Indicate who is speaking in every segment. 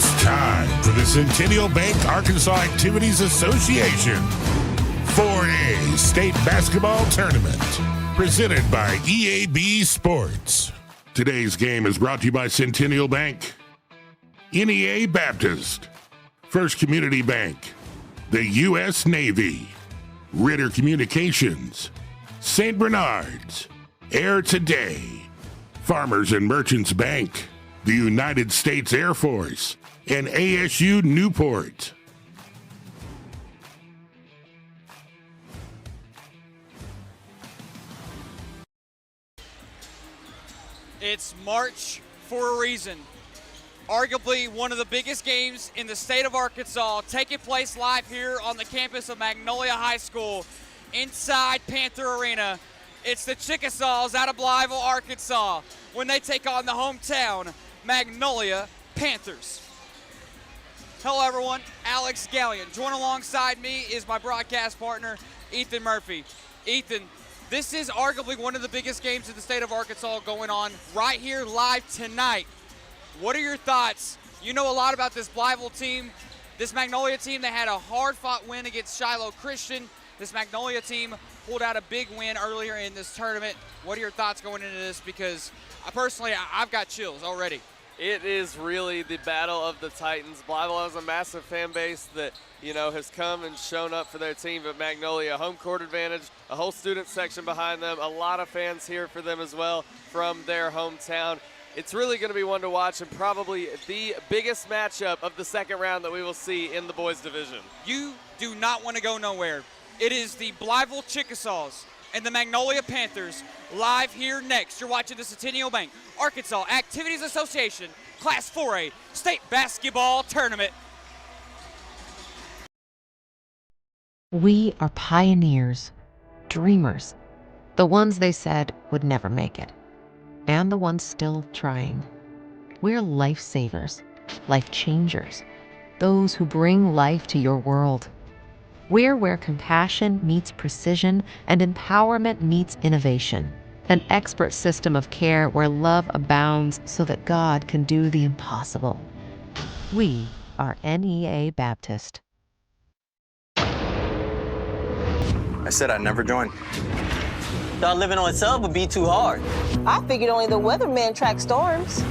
Speaker 1: It's time for the Centennial Bank Arkansas Activities Association 4A State Basketball Tournament, presented by EAB Sports. Today's game is brought to you by Centennial Bank, NEA Baptist, First Community Bank, the U.S. Navy, Ritter Communications, St. Bernard's, Air Today, Farmers and Merchants Bank, the United States Air Force, and ASU Newport.
Speaker 2: It's March for a reason. Arguably one of the biggest games in the state of Arkansas, taking place live here on the campus of Magnolia High School inside Panther Arena. It's the Chickasaws out of Blytheville, Arkansas, when they take on the hometown Magnolia Panthers. Hello everyone, Alex Gallion. Join alongside me is my broadcast partner, Ethan Murphy. Ethan, this is arguably one of the biggest games in the state of Arkansas going on right here live tonight. What are your thoughts? You know a lot about this Blytheville team, this Magnolia team. They had a hard-fought win against Shiloh Christian. This Magnolia team pulled out a big win earlier in this tournament. What are your thoughts going into this? Because personally, I've got chills already.
Speaker 3: It is really the battle of the Titans. Blytheville has a massive fan base that, has come and shown up for their team, but Magnolia, home court advantage, a whole student section behind them, a lot of fans here for them as well from their hometown. It's really going to be one to watch and probably the biggest matchup of the second round that we will see in the boys division. You do not want to go nowhere. It is the Blytheville Chickasaws and the Magnolia Panthers live here next. You're watching the Centennial Bank Arkansas Activities Association Class 4A State Basketball Tournament.
Speaker 4: We are pioneers, dreamers, the ones they said would never make it, and the ones still trying. We're lifesavers, life changers, those who bring life to your world. We're where compassion meets precision and empowerment meets innovation. An expert system of care where love abounds so that God can do the impossible. We are NEA Baptist.
Speaker 5: I said I'd never join.
Speaker 6: Thought living on a sub would be too hard.
Speaker 7: I figured only the weatherman tracks storms.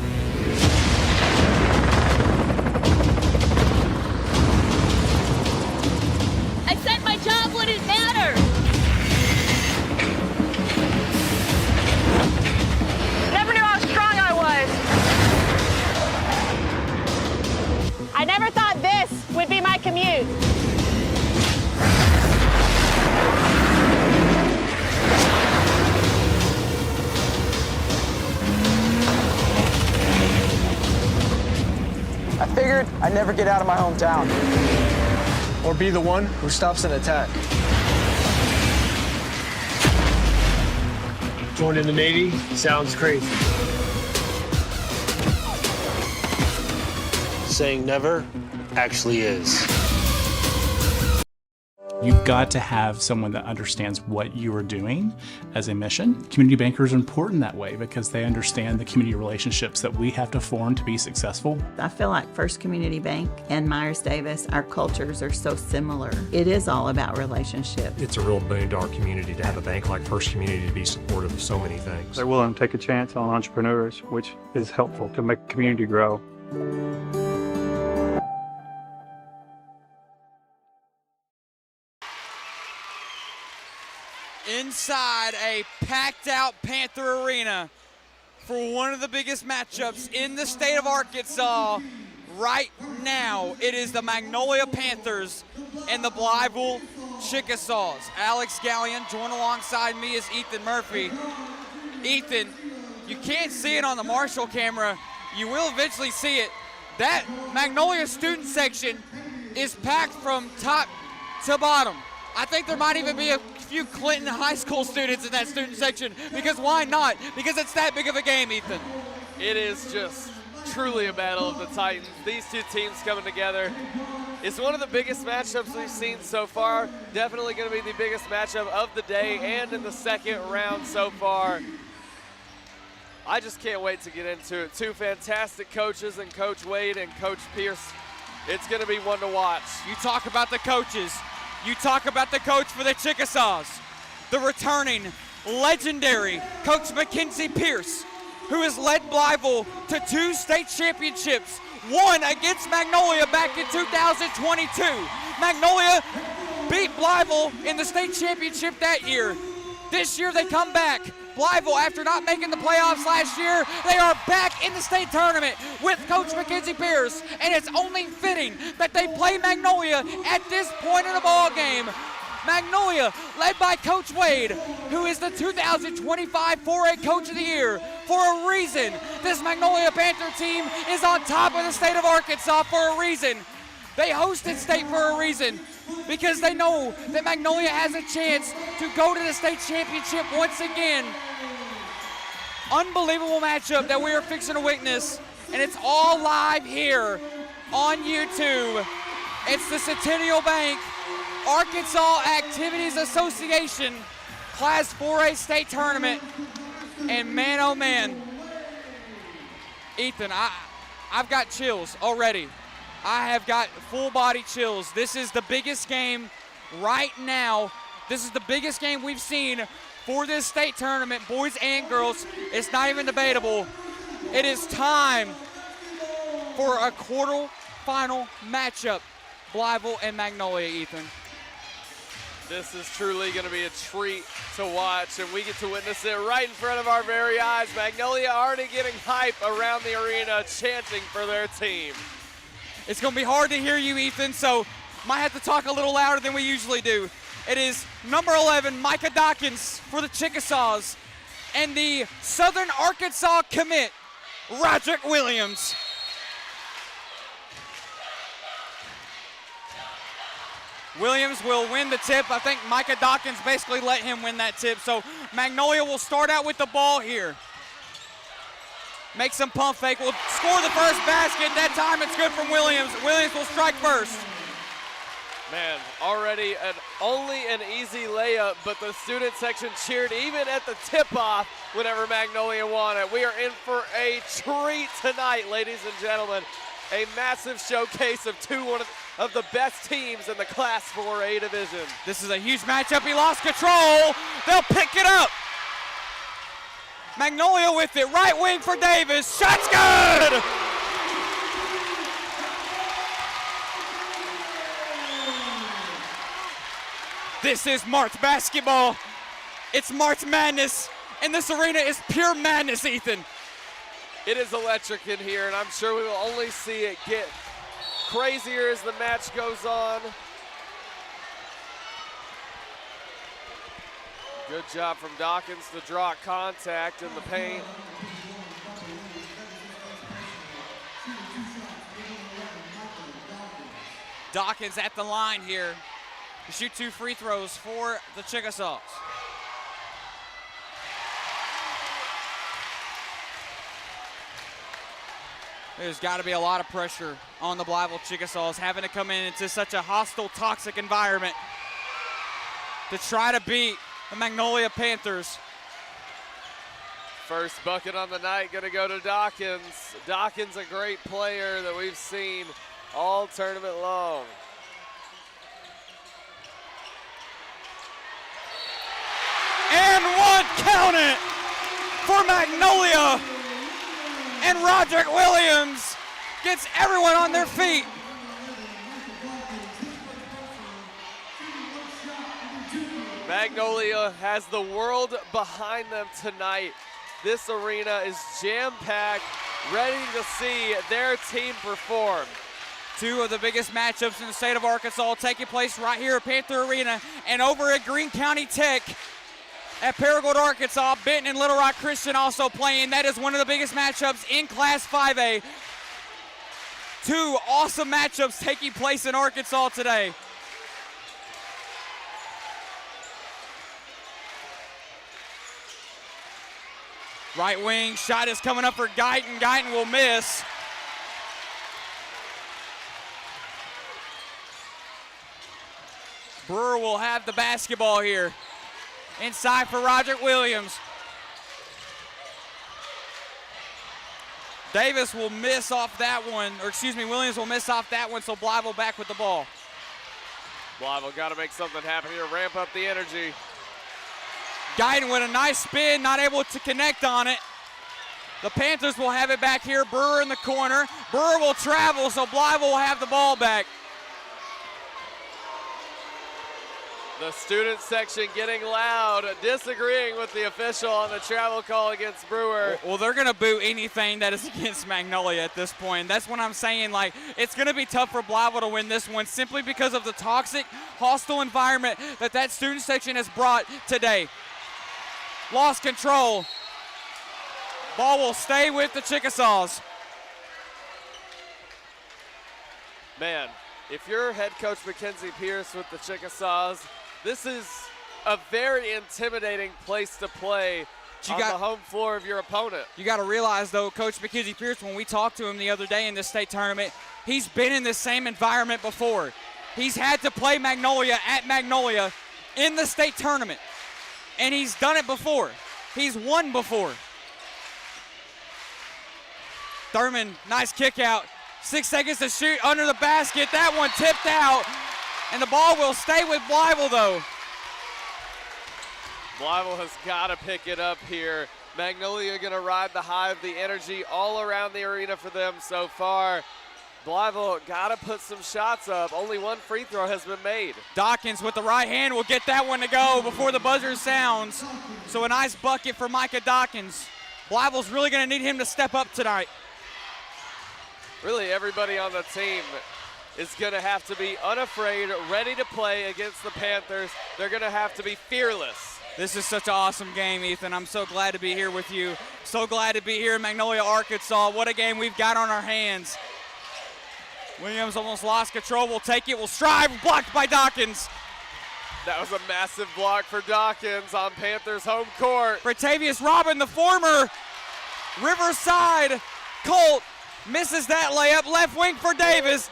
Speaker 8: I said my job wouldn't matter.
Speaker 7: Never knew how strong I was. I never thought this would be my commute.
Speaker 5: I figured I'd never get out of my hometown. Or be the one who stops an attack.
Speaker 9: Joining the Navy sounds crazy. Saying never actually is.
Speaker 10: You've got to have someone that understands what you are doing as a mission. Community bankers are important that way because they understand the community relationships that we have to form to be successful.
Speaker 11: I feel like First Community Bank and Myers-Davis, our cultures are so similar. It is all about relationship.
Speaker 9: It's a real billion-dollar community to have a bank like First Community to be supportive of so many things.
Speaker 12: They're willing to take a chance on entrepreneurs, which is helpful to make the community grow.
Speaker 2: Inside a packed-out Panther Arena for one of the biggest matchups in the state of Arkansas right now. It is the Magnolia Panthers and the Blytheville Chickasaws. Alex Gallion, joined alongside me is Ethan Murphy. Ethan, you can't see it on the Marshall camera. You will eventually see it. That Magnolia student section is packed from top to bottom. I think there might even be a few Clinton High School students in that student section, because why not? Because it's that big of a game, Ethan.
Speaker 3: It is just truly a battle of the Titans. These two teams coming together. It's one of the biggest matchups we've seen so far. Definitely going to be the biggest matchup of the day and in the second round so far. I just can't wait to get into it. Two fantastic coaches in Coach Wade and Coach Pierce. It's going to be one to watch.
Speaker 2: You talk about the coaches. You talk about the coach for the Chickasaws, the returning legendary Coach Mackenzie Pierce, who has led Blytheville to 2 state championships, one against Magnolia back in 2022. Magnolia beat Blytheville in the state championship that year. This year they come back. Blytheville, after not making the playoffs last year, they are back in the state tournament with Coach Mackenzie Pierce, and it's only fitting that they play Magnolia at this point in the ball game. Magnolia, led by Coach Wade, who is the 2025 4A Coach of the Year. For a reason, this Magnolia Panther team is on top of the state of Arkansas for a reason. They hosted state for a reason, because they know that Magnolia has a chance to go to the state championship once again. Unbelievable matchup that we are fixing to witness, and it's all live here on YouTube. It's the Centennial Bank Arkansas Activities Association Class 4A State Tournament, and man, oh man, Ethan, I've got chills already. I have got full body chills. This is the biggest game right now. This is the biggest game we've seen for this state tournament, boys and girls. It's not even debatable. It is time for a quarterfinal matchup, Blytheville and Magnolia, Ethan.
Speaker 3: This is truly going to be a treat to watch, and we get to witness it right in front of our very eyes. Magnolia already getting hype around the arena, chanting for their team.
Speaker 2: It's going to be hard to hear you, Ethan, so might have to talk a little louder than we usually do. It is number 11, Micah Dawkins for the Chickasaws, and the Southern Arkansas commit, Roderick Williams. Williams will win the tip. I think Micah Dawkins basically let him win that tip, so Magnolia will start out with the ball here. Make some pump fake, will score the first basket. That time it's good from Williams. Williams will strike first.
Speaker 3: Man, already only an easy layup, but the student section cheered even at the tip-off whenever Magnolia won it. We are in for a treat tonight, ladies and gentlemen. A massive showcase of one of the best teams in the Class 4A division.
Speaker 2: This is a huge matchup. He lost control. They'll pick it up. Magnolia with it, right wing for Davis. Shot's good! This is March basketball. It's March Madness, and this arena is pure madness, Ethan.
Speaker 3: It is electric in here, and I'm sure we will only see it get crazier as the match goes on. Good job from Dawkins to draw contact in the paint.
Speaker 2: Dawkins at the line here to shoot 2 free throws for the Chickasaws. There's got to be a lot of pressure on the Blytheville Chickasaws having to come into such a hostile, toxic environment to try to beat the Magnolia Panthers.
Speaker 3: First bucket on the night going to go to Dawkins. Dawkins, a great player that we've seen all tournament long.
Speaker 2: And one, count it, for Magnolia. And Roderick Williams gets everyone on their feet.
Speaker 3: Magnolia has the world behind them tonight. This arena is jam-packed, ready to see their team perform.
Speaker 2: 2 of the biggest matchups in the state of Arkansas taking place right here at Panther Arena and over at Greene County Tech at Paragould, Arkansas. Benton and Little Rock Christian also playing. That is one of the biggest matchups in Class 5A. 2 awesome matchups taking place in Arkansas today. Right wing shot is coming up for Guyton. Guyton will miss. Brewer will have the basketball here. Inside for Roderick Williams. Davis will miss off that one, or excuse me, Williams will miss off that one, so Blytheville back with the ball.
Speaker 3: Blytheville got to make something happen here, ramp up the energy.
Speaker 2: Guyton with a nice spin, not able to connect on it. The Panthers will have it back here. Brewer in the corner. Brewer will travel, so Blytheville will have the ball back.
Speaker 3: The student section getting loud, disagreeing with the official on the travel call against Brewer.
Speaker 2: Well, they're going to boo anything that is against Magnolia at this point. That's what I'm saying. Like, it's going to be tough for Blytheville to win this one simply because of the toxic, hostile environment that student section has brought today. Lost control. Ball will stay with the Chickasaws.
Speaker 3: Man, if you're head coach Mackenzie Pierce with the Chickasaws, this is a very intimidating place to play on the home floor of your opponent.
Speaker 2: You got to realize, though, Coach Mackenzie Pierce, when we talked to him the other day in the state tournament, he's been in the same environment before. He's had to play Magnolia at Magnolia in the state tournament, and he's done it before. He's won before. Thurman, nice kick out. 6 seconds to shoot under the basket. That one tipped out, and the ball will stay with Blytheville, though.
Speaker 3: Blytheville has got to pick it up here. Magnolia going to ride the high of the energy all around the arena for them so far. Blytheville got to put some shots up. Only one free throw has been made.
Speaker 2: Dawkins with the right hand will get that one to go before the buzzer sounds. So a nice bucket for Micah Dawkins. Blytheville's really going to need him to step up tonight.
Speaker 3: Really, everybody on the team is going to have to be unafraid, ready to play against the Panthers. They're going to have to be fearless.
Speaker 2: This is such an awesome game, Ethan. I'm so glad to be here with you. So glad to be here in Magnolia, Arkansas. What a game we've got on our hands. Williams almost lost control. Will take it, will strive, blocked by Dawkins.
Speaker 3: That was a massive block for Dawkins on Panthers home court.
Speaker 2: Bratavius Robin, the former Riverside Colt, misses that layup. Left wing for Davis.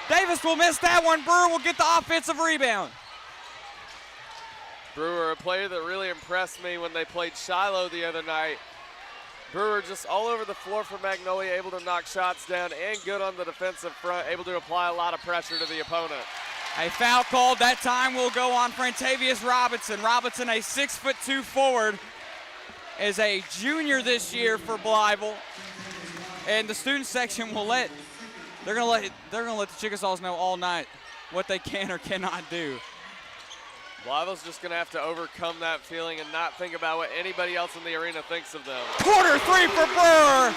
Speaker 2: Davis will miss that one. Brewer will get the offensive rebound.
Speaker 3: Brewer, a player that really impressed me when they played Shiloh the other night. Brewer just all over the floor for Magnolia, able to knock shots down and good on the defensive front, able to apply a lot of pressure to the opponent.
Speaker 2: A foul called that time will go on Bratavius Robinson. Robinson, a 6'2" forward, is a junior this year for Blytheville. And the student section will they're gonna let the Chickasaws know all night what they can or cannot do.
Speaker 3: Blytheville's just gonna have to overcome that feeling and not think about what anybody else in the arena thinks of them.
Speaker 2: Corner three for Brewer.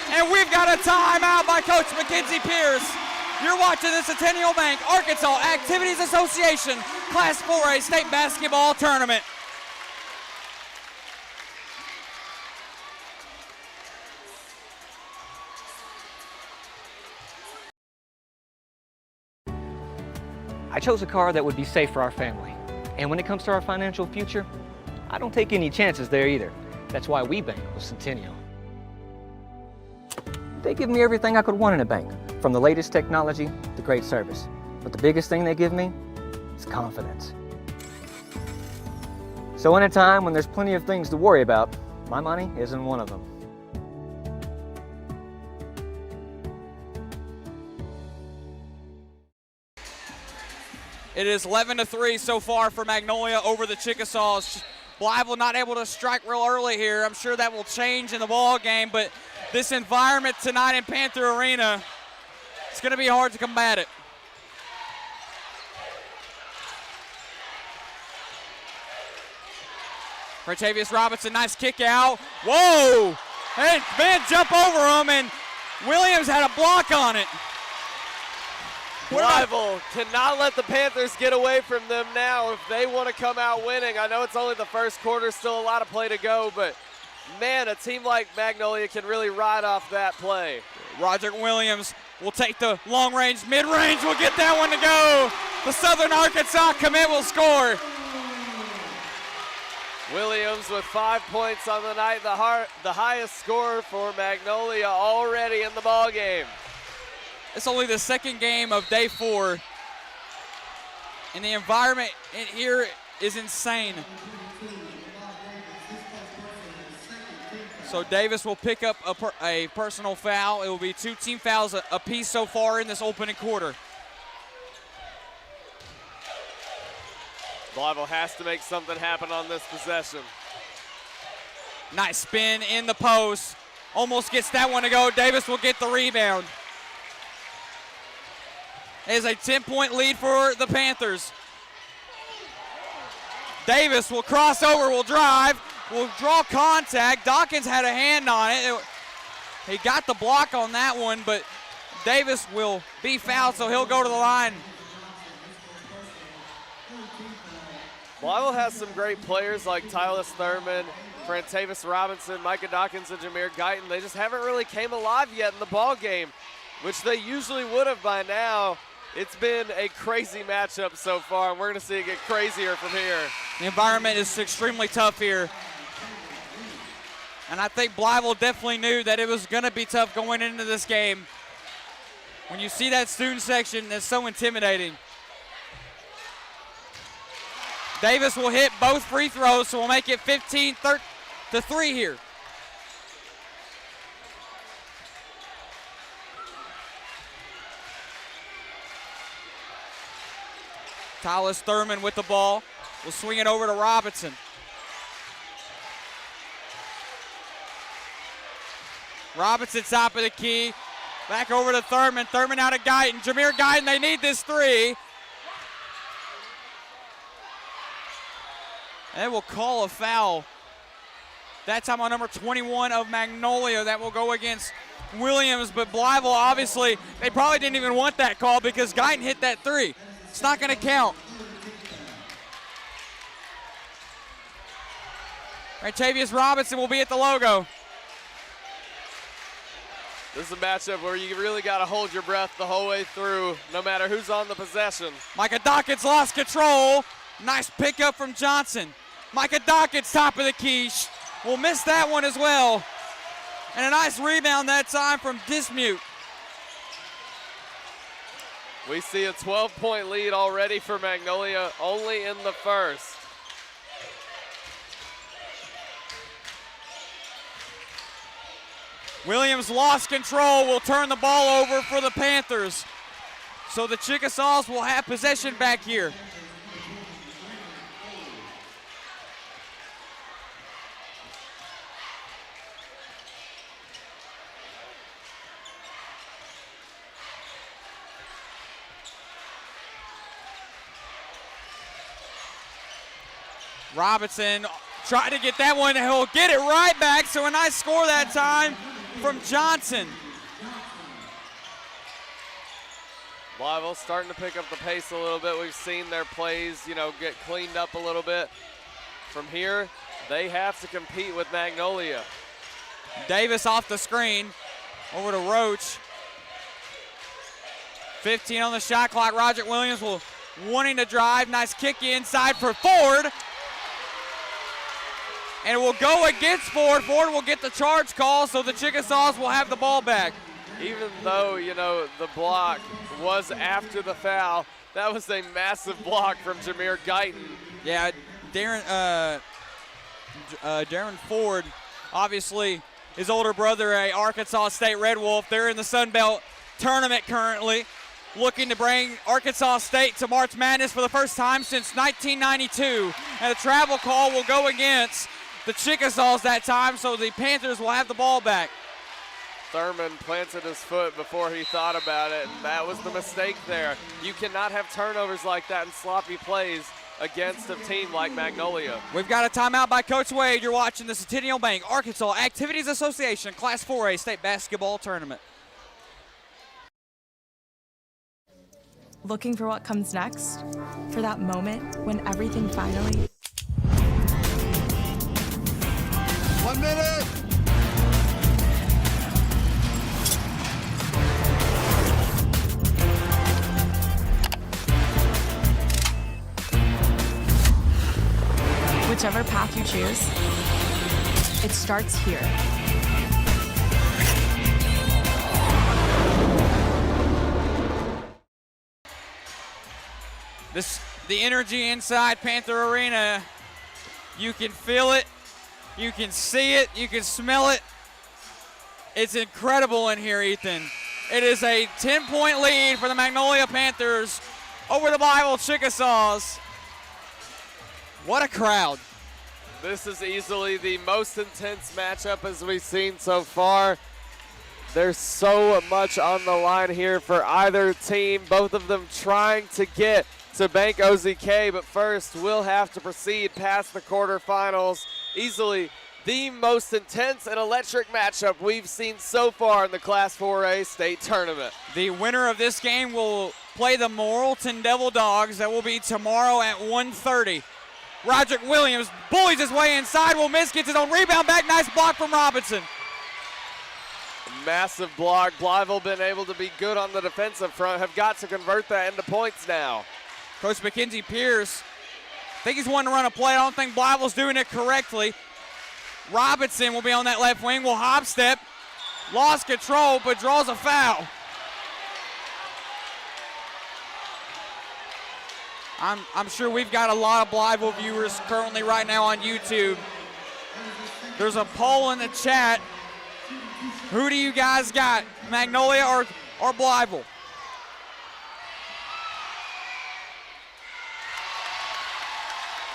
Speaker 2: And we've got a timeout by Coach Mackenzie Pierce. You're watching the Centennial Bank Arkansas Activities Association Class 4A State Basketball Tournament.
Speaker 13: I chose a car that would be safe for our family. And when it comes to our financial future, I don't take any chances there either. That's why we bank with Centennial. They give me everything I could want in a bank, from the latest technology to great service. But the biggest thing they give me is confidence. So in a time when there's plenty of things to worry about, my money isn't one of them.
Speaker 2: It is 11-3 so far for Magnolia over the Chickasaws. Blytheville not able to strike real early here. I'm sure that will change in the ball game, but this environment tonight in Panther Arena, it's going to be hard to combat it. Bratavius Robinson, nice kick out. Whoa! Hey, man, jump over him, and Williams had a block on it.
Speaker 3: Blytheville cannot let the Panthers get away from them now if they want to come out winning. I know it's only the first quarter, still a lot of play to go, but man, a team like Magnolia can really ride off that play.
Speaker 2: Roderick Williams will take the long range, mid-range, will get that one to go. The Southern Arkansas commit will score.
Speaker 3: Williams with 5 points on the night, the highest score for Magnolia already in the ball game.
Speaker 2: It's only the second game of day 4, and the environment in here is insane. So Davis will pick up a personal foul. It will be 2 team fouls apiece so far in this opening quarter.
Speaker 3: Blytheville has to make something happen on this possession.
Speaker 2: Nice spin in the post. Almost gets that one to go. Davis will get the rebound. It is a 10-point lead for the Panthers. Davis will cross over, will drive, will draw contact. Dawkins had a hand on it. He got the block on that one, but Davis will be fouled, so he'll go to the line.
Speaker 3: Blytheville has some great players like Tyler Thurman, Frantavis Robinson, Micah Dawkins, and Jameer Guyton. They just haven't really came alive yet in the ball game, which they usually would have by now. It's been a crazy matchup so far, and we're going to see it get crazier from here.
Speaker 2: The environment is extremely tough here. And I think Blytheville definitely knew that it was going to be tough going into this game. When you see that student section, that's so intimidating. Davis will hit both free throws, so we'll make it 15-3 here. Tyler Thurman with the ball. We'll swing it over to Robinson. Robinson top of the key. Back over to Thurman. Thurman out of Guyton. Jameer Guyton, they need this three. And we'll call a foul. That time on number 21 of Magnolia. That will go against Williams. But Blytheville, obviously, they probably didn't even want that call because Guyton hit that three. It's not going to count. Tavius Robinson will be at the logo.
Speaker 3: This is a matchup where you really got to hold your breath the whole way through, no matter who's on the possession.
Speaker 2: Micah Dawkins lost control. Nice pickup from Johnson. Micah Dawkins, top of the key. Will miss that one as well. And a nice rebound that time from Dismute.
Speaker 3: We see a 12-point lead already for Magnolia, only in the first.
Speaker 2: Williams lost control, will turn the ball over for the Panthers. So the Chickasaws will have possession back here. Robinson tried to get that one, he'll get it right back, so a nice score that time from Johnson.
Speaker 3: Blytheville starting to pick up the pace a little bit. We've seen their plays, get cleaned up a little bit. From here, they have to compete with Magnolia.
Speaker 2: Davis off the screen, over to Roach. 15 on the shot clock. Roger Williams will wanting to drive. Nice kick inside for Ford. And it will go against Ford. Ford will get the charge call, so the Chickasaws will have the ball back.
Speaker 3: Even though, the block was after the foul, that was a massive block from Jameer Guyton.
Speaker 2: Yeah, Darren Ford, obviously his older brother, a Arkansas State Red Wolf. They're in the Sun Belt tournament currently, looking to bring Arkansas State to March Madness for the first time since 1992. And a travel call will go against the Chickasaws that time, so the Panthers will have the ball back.
Speaker 3: Thurman planted his foot before he thought about it, and that was the mistake there. You cannot have turnovers like that and sloppy plays against a team like Magnolia.
Speaker 2: We've got a timeout by Coach Wade. You're watching the Centennial Bank Arkansas Activities Association Class 4A State Basketball Tournament.
Speaker 14: Looking for what comes next? For that moment when everything finally...
Speaker 1: 1 minute!
Speaker 14: Whichever path you choose, it starts here. The energy inside Panther Arena, you can feel it.
Speaker 2: You can see it. You can smell it. It's incredible in here, Ethan. It is a 10-point lead for the Magnolia Panthers over the Blytheville Chickasaws. What a crowd.
Speaker 3: This is easily the most intense matchup as we've seen so far. There's so much on the line here for either team, both of them trying to get to Bank OZK, but first we'll have to proceed past the quarterfinals. Easily the most intense and electric matchup we've seen so far in the Class 4A state tournament.
Speaker 2: The winner of this game will play the Morrilton Devil Dogs. That will be tomorrow at 1:30. Roderick Williams bullies his way inside, will miss, gets his own rebound back. Nice block from Robinson.
Speaker 3: Massive block. Blytheville been able to be good on the defensive front, have got to convert that into points now.
Speaker 2: Coach Mackenzie Pierce, I think he's wanting to run a play. I don't think Blytheville's doing it correctly. Robinson will be on that left wing, will hop step, lost control, but draws a foul. I'm sure we've got a lot of Blytheville viewers currently right now on YouTube. There's a poll in the chat. Who do you guys got, Magnolia or Blytheville?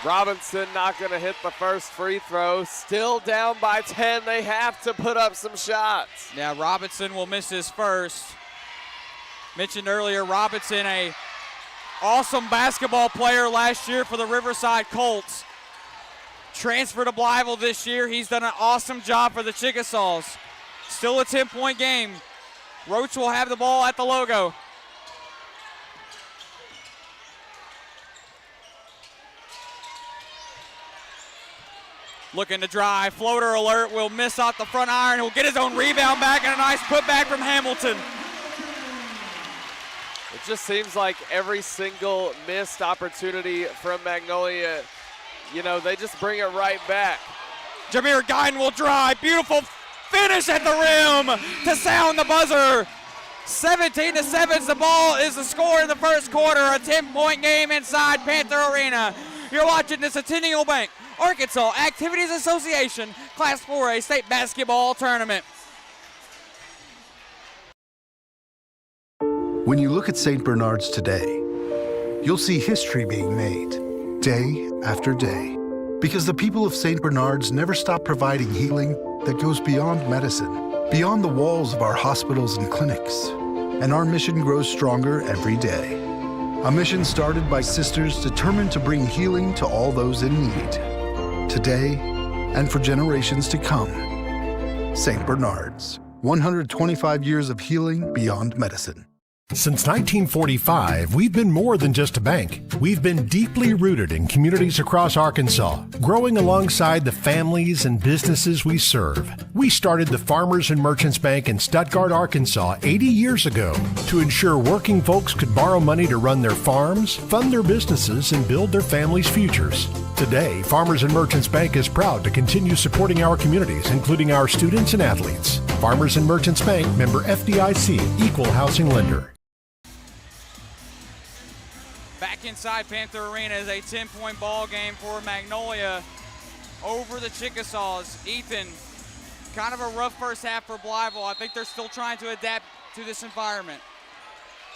Speaker 3: Robinson not going to hit the first free throw. Still down by 10. They have to put up some shots.
Speaker 2: Yeah, Robinson will miss his first. Mentioned earlier, Robinson, a awesome basketball player last year for the Riverside Colts. Transferred to Blytheville this year. He's done an awesome job for the Chickasaws. Still a 10-point game. Roach will have the ball at the logo. Looking to drive, floater alert, will miss off the front iron. He'll get his own rebound back and a nice putback from Hamilton.
Speaker 3: It just seems like every single missed opportunity from Magnolia, you know, they just bring it right back.
Speaker 2: Jameer Guyton will drive, beautiful finish at the rim to sound the buzzer. 17-7, the ball is the score in the first quarter, a 10-point game inside Panther Arena. You're watching the Centennial Bank Arkansas Activities Association Class 4A State Basketball Tournament.
Speaker 15: When you look at St. Bernard's today, you'll see history being made, day after day. Because the people of St. Bernard's never stop providing healing that goes beyond medicine, beyond the walls of our hospitals and clinics. And our mission grows stronger every day. A mission started by sisters determined to bring healing to all those in need. Today, and for generations to come. St. Bernard's, 125 years of healing beyond medicine.
Speaker 16: Since 1945, we've been more than just a bank. We've been deeply rooted in communities across Arkansas, growing alongside the families and businesses we serve. We started the Farmers and Merchants Bank in Stuttgart, Arkansas 80 years ago to ensure working folks could borrow money to run their farms, fund their businesses, and build their families' futures. Today, Farmers and Merchants Bank is proud to continue supporting our communities, including our students and athletes. Farmers and Merchants Bank, member FDIC, equal housing lender.
Speaker 2: Back inside Panther Arena is a 10-point ball game for Magnolia over the Chickasaws. Ethan, kind of a rough first half for Blytheville. I think they're still trying to adapt to this environment.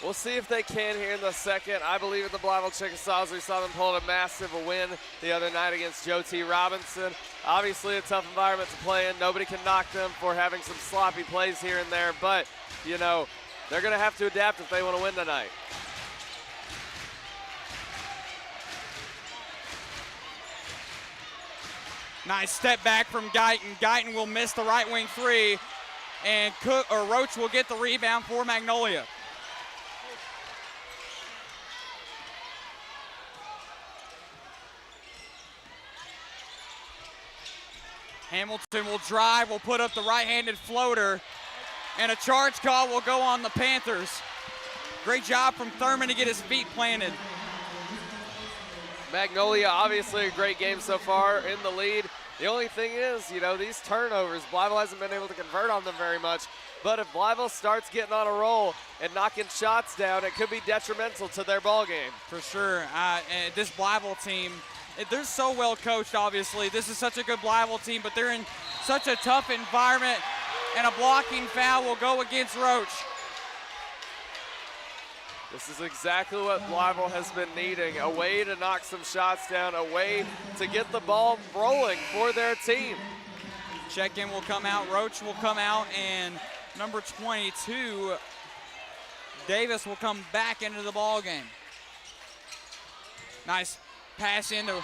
Speaker 3: We'll see if they can here in the second. I believe in the Blytheville Chickasaws. We saw them pull a massive win the other night against Joe T. Robinson. Obviously a tough environment to play in. Nobody can knock them for having some sloppy plays here and there, but, you know, they're going to have to adapt if they want to win tonight.
Speaker 2: Nice step back from Guyton. Guyton will miss the right wing three, and Roach will get the rebound for Magnolia. Hamilton will drive, will put up the right-handed floater, and a charge call will go on the Panthers. Great job from Thurman to get his feet planted.
Speaker 3: Magnolia, obviously a great game so far in the lead. The only thing is, you know, these turnovers, Blytheville hasn't been able to convert on them very much. But if Blytheville starts getting on a roll and knocking shots down, it could be detrimental to their ball game.
Speaker 2: For sure. This Blytheville team they're so well coached, obviously. This is such a good Blytheville team, but they're in such a tough environment, and a blocking foul will go against Roach.
Speaker 3: This is exactly what Blytheville has been needing, a way to knock some shots down, a way to get the ball rolling for their team.
Speaker 2: Check-in will come out, Roach will come out, and number 22, Davis, will come back into the ball game. Nice pass into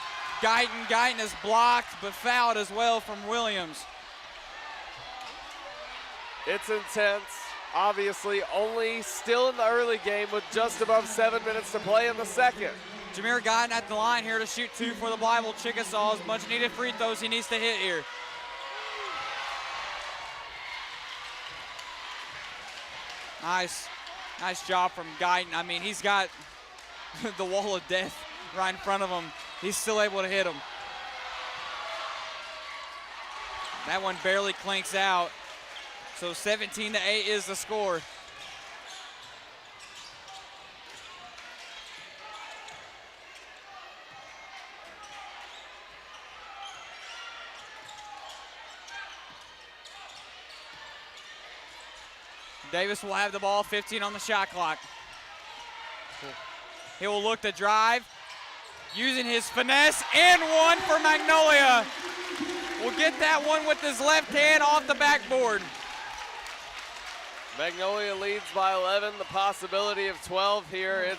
Speaker 2: Guyton. Guyton is blocked but fouled as well from Williams.
Speaker 3: It's intense. Obviously, only still in the early game with just above 7 minutes to play in the second.
Speaker 2: Jameer Guyton at the line here to shoot 2 for the Blytheville Chickasaws. Much needed free throws he needs to hit here. Nice job from Guyton. I mean, he's got the wall of death right in front of him. He's still able to hit him. That one barely clinks out. So 17-8 is the score. Davis will have the ball, 15 on the shot clock. He will look to drive, using his finesse, and one for Magnolia. Will get that one with his left hand off the backboard.
Speaker 3: Magnolia leads by 11, the possibility of 12 here.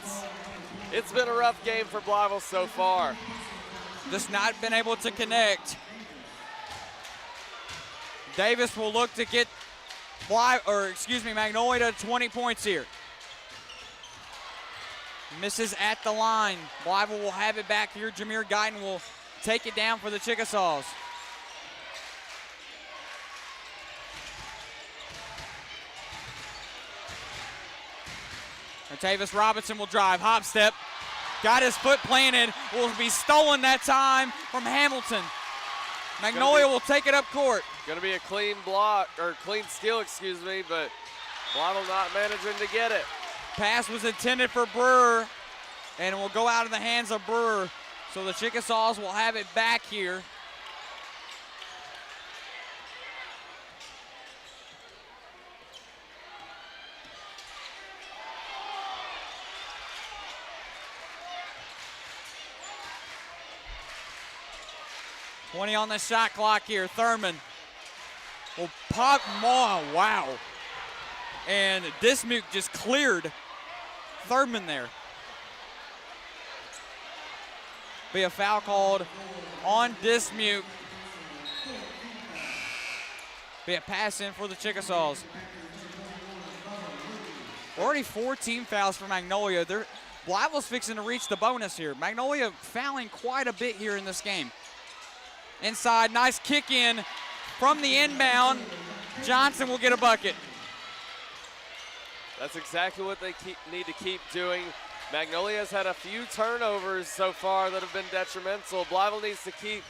Speaker 3: It's been a rough game for Blytheville so far.
Speaker 2: Just not been able to connect. Davis will look to get Magnolia to 20 points here. Misses at the line. Blytheville will have it back here. Jameer Guyton will take it down for the Chickasaws. Tavis Robinson will drive, hop step, got his foot planted, will be stolen that time from Hamilton. Magnolia will take it up court.
Speaker 3: Gonna be a clean block, or clean steal, excuse me, but Blytheville not managing to get it.
Speaker 2: Pass was intended for Brewer, and it will go out of the hands of Brewer. So the Chickasaws will have it back here. On the shot clock here. Thurman will pop. Wow. And Dismuke just cleared Thurman there. Be a foul called on Dismuke. Be a pass in for the Chickasaws. Already 4 team fouls for Magnolia. Blytheville's fixing to reach the bonus here. Magnolia fouling quite a bit here in this game. Inside, nice kick in from the inbound. Johnson will get a bucket.
Speaker 3: That's exactly what they need to keep doing. Magnolia has had a few turnovers so far that have been detrimental. Blytheville needs to keep,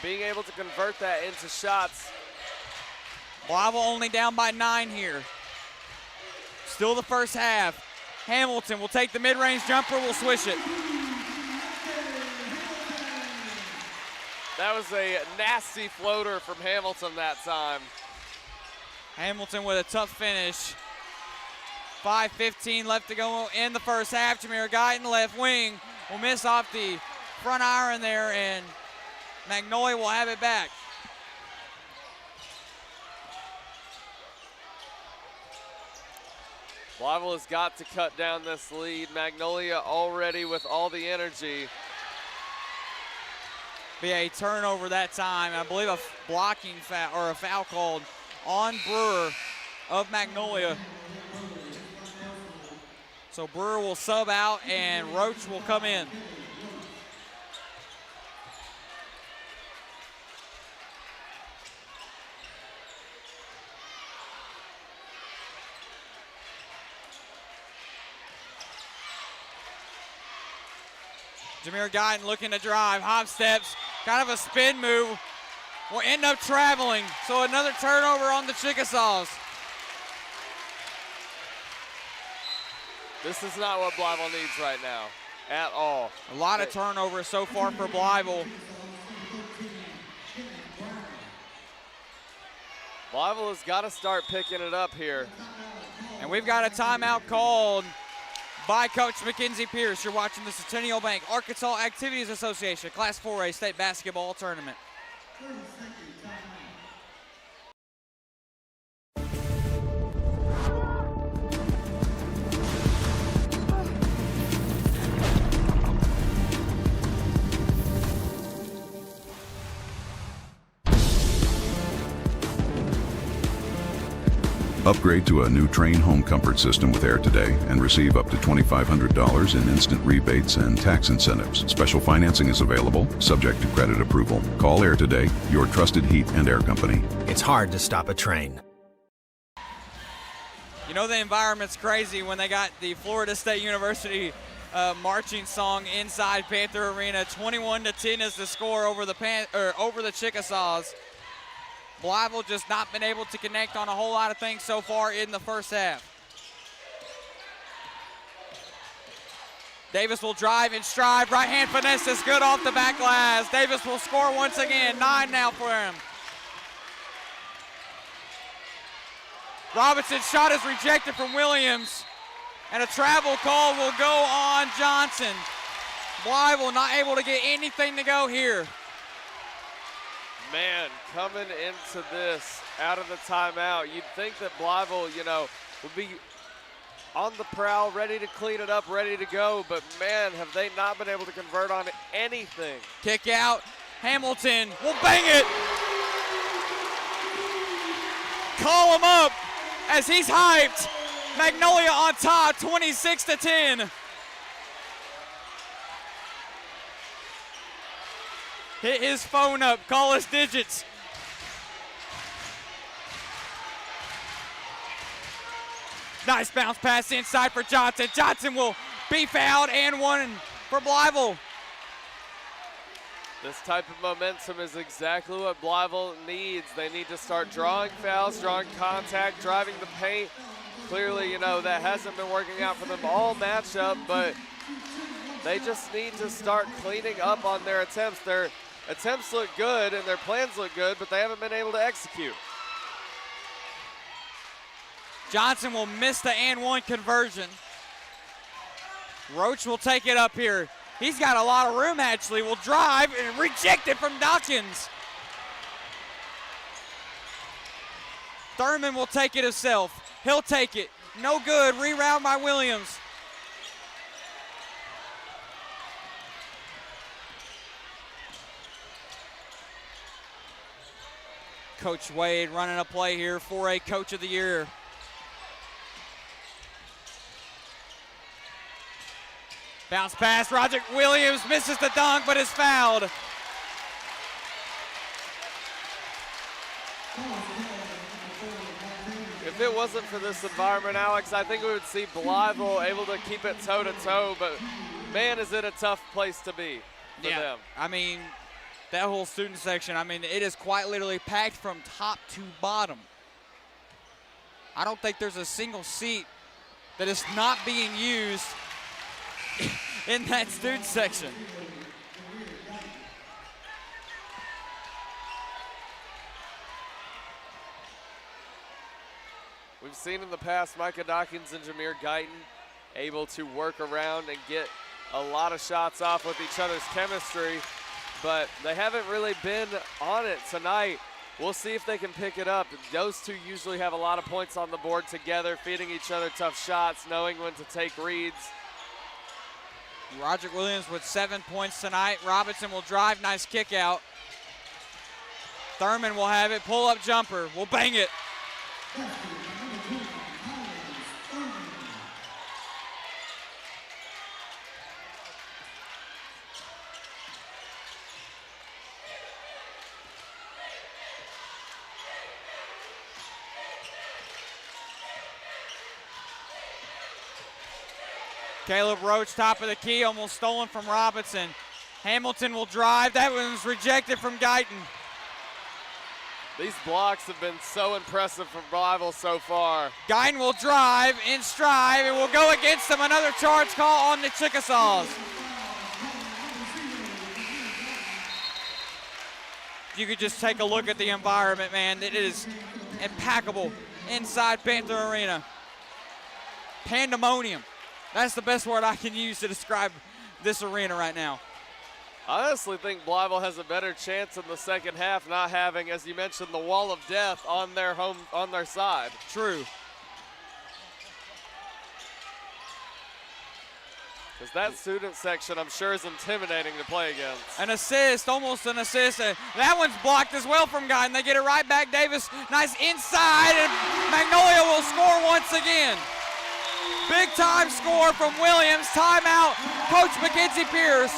Speaker 3: being able to convert that into shots.
Speaker 2: Blytheville only down by 9 here. Still the first half. Hamilton will take the mid-range jumper, will swish it.
Speaker 3: That was a nasty floater from Hamilton that time.
Speaker 2: Hamilton with a tough finish. 5:15 left to go in the first half. Jameer Guyton, left wing, will miss off the front iron there, and Magnolia will have it back.
Speaker 3: Blytheville has got to cut down this lead. Magnolia already with all the energy.
Speaker 2: Be a turnover that time. I believe a blocking foul or a foul called on Brewer of Magnolia. So Brewer will sub out and Roach will come in. Jameer Guyton looking to drive, hop steps, kind of a spin move, will end up traveling. So another turnover on the Chickasaws.
Speaker 3: This is not what Blytheville needs right now. at all.
Speaker 2: A lot of turnovers so far for Blytheville.
Speaker 3: Blytheville has got to start picking it up here.
Speaker 2: And we've got a timeout called by Coach Mackenzie Pierce. You're watching the Centennial Bank Arkansas Activities Association Class 4A State Basketball Tournament.
Speaker 17: Upgrade to a new Train home comfort system with Air today and receive up to $2,500 in instant rebates and tax incentives. Special financing is available, subject to credit approval. Call Air today, your trusted heat and air company.
Speaker 18: It's hard to stop a train.
Speaker 2: You know the environment's crazy when they got the Florida State University marching song inside Panther Arena. 21-10 is the score over the Chickasaws. Blytheville just not been able to connect on a whole lot of things so far in the first half. Davis will drive and strive. Right hand finesse is good off the back glass. Davis will score once again. 9 now for him. Robinson's shot is rejected from Williams. And a travel call will go on Johnson. Blytheville not able to get anything to go here.
Speaker 3: Man, coming into this out of the timeout, you'd think that Blytheville, would be on the prowl, ready to clean it up, ready to go, but man, have they not been able to convert on anything.
Speaker 2: Kick out, Hamilton will bang it. Call him up as he's hyped. Magnolia on top, 26-10. Hit his phone up, call his digits. Nice bounce pass inside for Johnson. Johnson will be fouled and one for Blytheville.
Speaker 3: This type of momentum is exactly what Blytheville needs. They need to start drawing fouls, drawing contact, driving the paint. Clearly, that hasn't been working out for them all matchup, but they just need to start cleaning up on their attempts. Their attempts look good and their plans look good, but they haven't been able to execute.
Speaker 2: Johnson will miss the and one conversion. Roach will take it up here. He's got a lot of room actually. Will drive and reject it from Dawkins. Thurman will take it himself. He'll take it. No good. Reround by Williams. Coach Wade running a play here for a Coach of the Year. Bounce pass, Roderick Williams misses the dunk, but is fouled.
Speaker 3: If it wasn't for this environment, Alex, I think we would see Blytheville able to keep it toe-to-toe, but man, is it a tough place to be for them.
Speaker 2: I mean, that whole student section, it is quite literally packed from top to bottom. I don't think there's a single seat that is not being used in that student section.
Speaker 3: We've seen in the past Micah Dawkins and Jameer Guyton able to work around and get a lot of shots off with each other's chemistry, but they haven't really been on it tonight. We'll see if they can pick it up. Those two usually have a lot of points on the board together, feeding each other tough shots, knowing when to take reads.
Speaker 2: Roderick Williams with 7 points tonight. Robinson will drive, nice kick out. Thurman will have it, pull-up jumper, will bang it. Caleb Roach, top of the key, almost stolen from Robinson. Hamilton will drive. That one's rejected from Guyton.
Speaker 3: These blocks have been so impressive from Blytheville so far.
Speaker 2: Guyton will drive in stride and will go against them. Another charge call on the Chickasaws. You could just take a look at the environment, man. It is impeccable inside Panther Arena. Pandemonium. That's the best word I can use to describe this arena right now.
Speaker 3: I honestly think Blytheville has a better chance in the second half, not having, as you mentioned, the wall of death on their side.
Speaker 2: True.
Speaker 3: Because that student section, I'm sure, is intimidating to play against.
Speaker 2: An assist, almost an assist. That one's blocked as well from Guyton. They get it right back. Davis, nice inside, and Magnolia will score once again. Big time score from Williams. Timeout, Coach Mackenzie Pierce.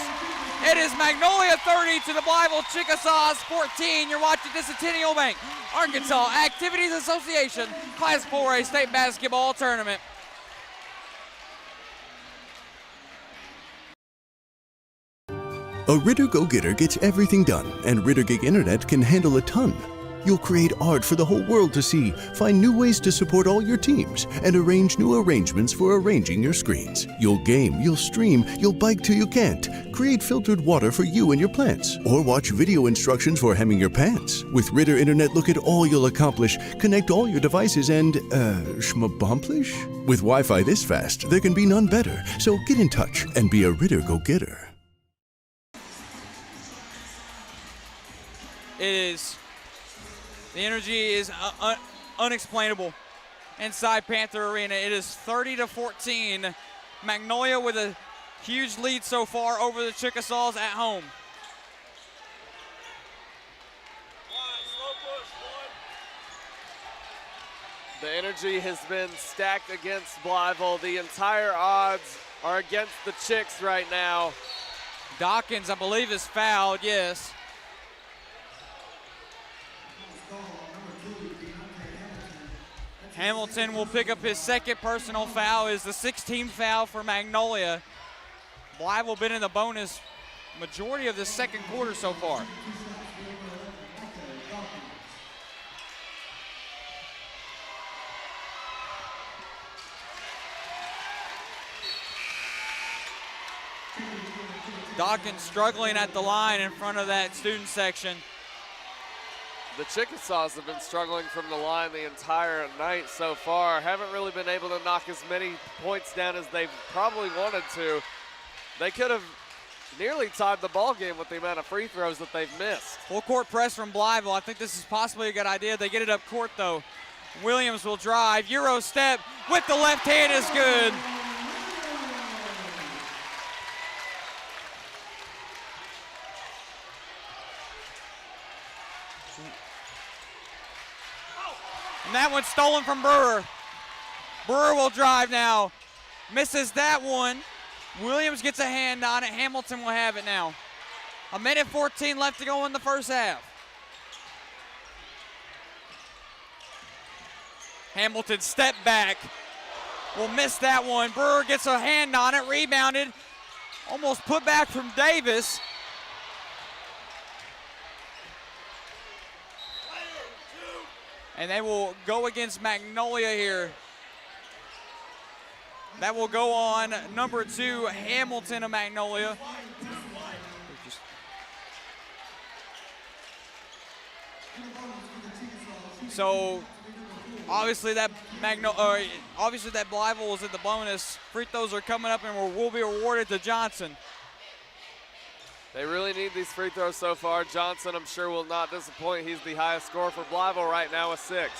Speaker 2: It is Magnolia 30 to the Blytheville Chickasaws 14. You're watching the Centennial Bank Arkansas Activities Association Class 4A State Basketball Tournament.
Speaker 19: A Ritter Go-Getter gets everything done, and Ritter Gig Internet can handle a ton. You'll create art for the whole world to see, find new ways to support all your teams, and arrange new arrangements for arranging your screens. You'll game, you'll stream, you'll bike till you can't, create filtered water for you and your plants, or watch video instructions for hemming your pants. With Ritter Internet, look at all you'll accomplish, connect all your devices, and, schmabomplish? With Wi-Fi this fast, there can be none better. So get in touch and be a Ritter Go-Getter.
Speaker 2: The energy is unexplainable inside Panther Arena. It is 30-14. Magnolia with a huge lead so far over the Chickasaws at home.
Speaker 3: The energy has been stacked against Blytheville. The entire odds are against the Chicks right now.
Speaker 2: Dawkins, I believe, is fouled, yes. Hamilton will pick up his second personal foul. Is the 16th foul for Magnolia. Blytheville been in the bonus majority of the second quarter so far. Dawkins struggling at the line in front of that student section.
Speaker 3: The Chickasaws have been struggling from the line the entire night so far. Haven't really been able to knock as many points down as they probably wanted to. They could have nearly tied the ball game with the amount of free throws that they've missed.
Speaker 2: Full court press from Blytheville. I think this is possibly a good idea. They get it up court though. Williams will drive. Euro step with the left hand is good. And that one's stolen from Brewer. Brewer will drive now. Misses that one. Williams gets a hand on it. Hamilton will have it now. 1:14 left to go in the first half. Hamilton step back. Will miss that one. Brewer gets a hand on it. Rebounded. Almost put back from Davis. And they will go against Magnolia here. That will go on number 2, Hamilton of Magnolia. So obviously that Blytheville was in the bonus. Free throws are coming up and will be awarded to Johnson.
Speaker 3: They really need these free throws so far. Johnson, I'm sure, will not disappoint. He's the highest scorer for Blytheville right now with 6.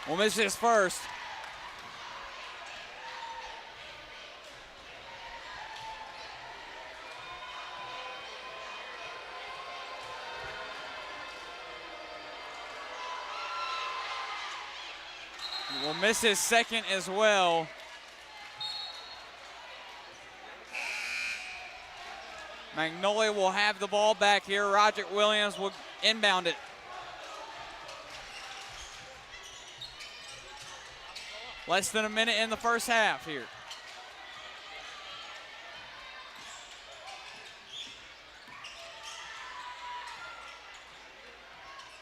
Speaker 2: We'll miss his first. We'll miss his second as well. Magnolia will have the ball back here. Roderick Williams will inbound it. Less than a minute in the first half here.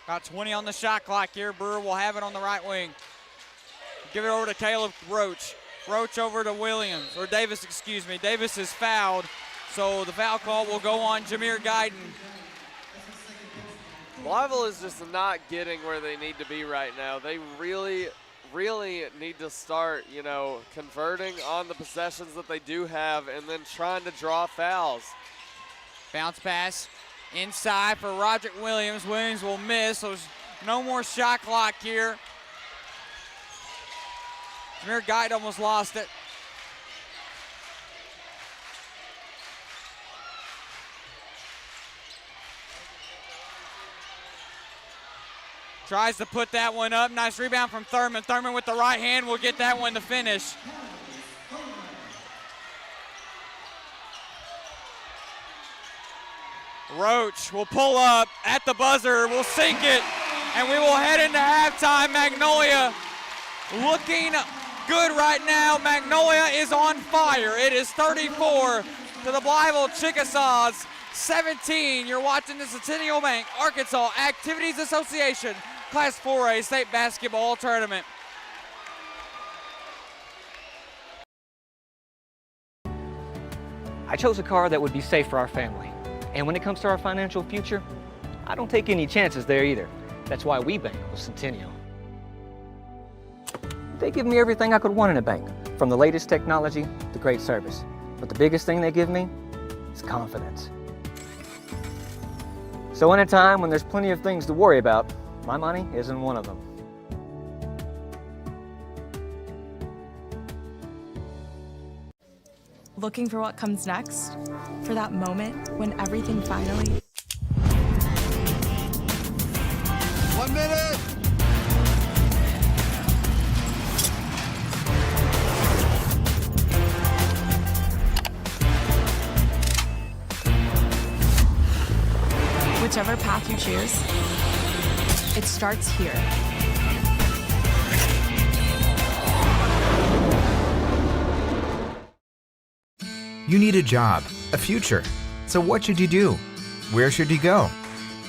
Speaker 2: Got 20 on the shot clock here. Brewer will have it on the right wing. Give it over to Caleb Roach. Roach over to Williams, or Davis, excuse me. Davis is fouled, so the foul call will go on Jameer Guyton.
Speaker 3: Blytheville is just not getting where they need to be right now. They really need to start, converting on the possessions that they do have and then trying to draw fouls.
Speaker 2: Bounce pass inside for Roderick Williams. Williams will miss, so there's no more shot clock here. Jameer Guyton almost lost it. Tries to put that one up. Nice rebound from Thurman. Thurman with the right hand will get that one to finish. Roach will pull up at the buzzer. We'll sink it, and we will head into halftime. Magnolia looking good right now. Magnolia is on fire. It is 34 to the Blytheville Chickasaws 17. You're watching the Centennial Bank Arkansas Activities Association Class 4A State Basketball Tournament.
Speaker 13: I chose a car that would be safe for our family. And when it comes to our financial future, I don't take any chances there either. That's why we bank with Centennial. They give me everything I could want in a bank, from the latest technology to great service. But the biggest thing they give me is confidence. So in a time when there's plenty of things to worry about, my money isn't one of them.
Speaker 14: Looking for what comes next? For that moment when everything finally...
Speaker 20: 1 minute!
Speaker 14: Whichever path you choose, it starts here.
Speaker 21: You need a job, a future. So what should you do? Where should you go?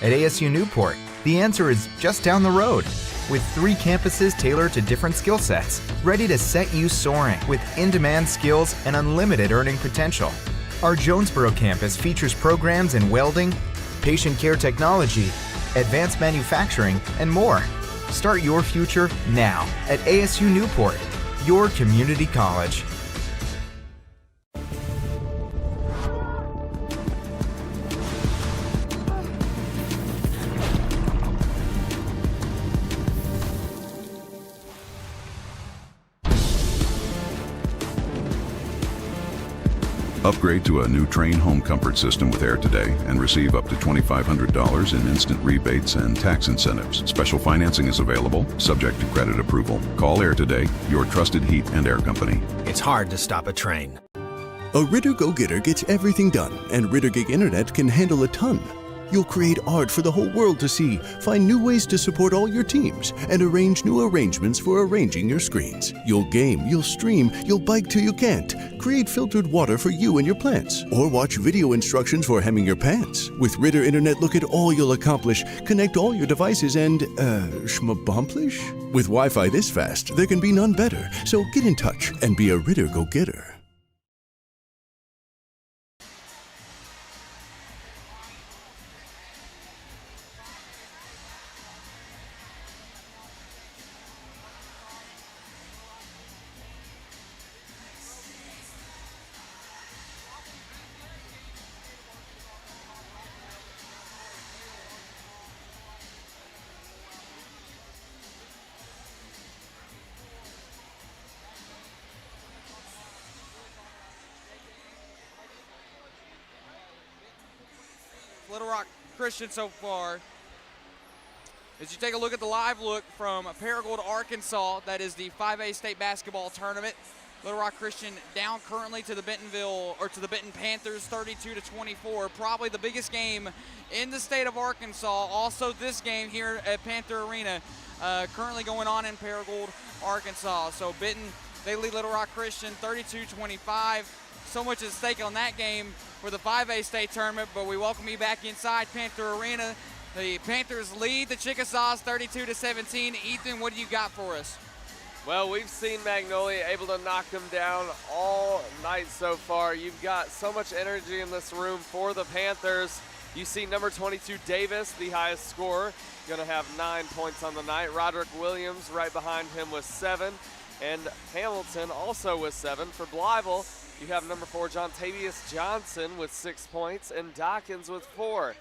Speaker 21: At ASU Newport, the answer is just down the road. With 3 campuses tailored to different skill sets, ready to set you soaring with in-demand skills and unlimited earning potential. Our Jonesboro campus features programs in welding, patient care technology, advanced manufacturing, and more. Start your future now at ASU Newport, your community college.
Speaker 17: Upgrade to a new Train home comfort system with Air Today and receive up to $2,500 in instant rebates and tax incentives. Special financing is available, subject to credit approval. Call Air Today, your trusted heat and air company.
Speaker 18: It's hard to stop a train.
Speaker 19: A Ritter Go-Getter gets everything done, and Ritter Gig Internet can handle a ton. You'll create art for the whole world to see, find new ways to support all your teams, and arrange new arrangements for arranging your screens. You'll game, you'll stream, you'll bike till you can't, create filtered water for you and your plants, or watch video instructions for hemming your pants. With Ritter Internet, look at all you'll accomplish, connect all your devices, and, schmabomplish? With Wi-Fi this fast, there can be none better, so get in touch and be a Ritter Go-Getter.
Speaker 2: Little Rock Christian so far. As you take a look at the live look from Paragould, Arkansas, that is the 5A state basketball tournament. Little Rock Christian down currently to the Benton Panthers 32-24. Probably the biggest game in the state of Arkansas. Also this game here at Panther Arena, currently going on in Paragould, Arkansas. So Benton, they lead Little Rock Christian 32-25. So much at stake on that game for the 5A state tournament, but we welcome you back inside Panther Arena. The Panthers lead the Chickasaws 32-17. Ethan, what do you got for us?
Speaker 3: Well, we've seen Magnolia able to knock them down all night so far. You've got so much energy in this room for the Panthers. You see number 22, Davis, the highest scorer, going to have 9 points on the night. Roderick Williams right behind him with 7. And Hamilton also with 7. For Blytheville, you have number 4, Jontavius Johnson with 6 points, and Dawkins with 4.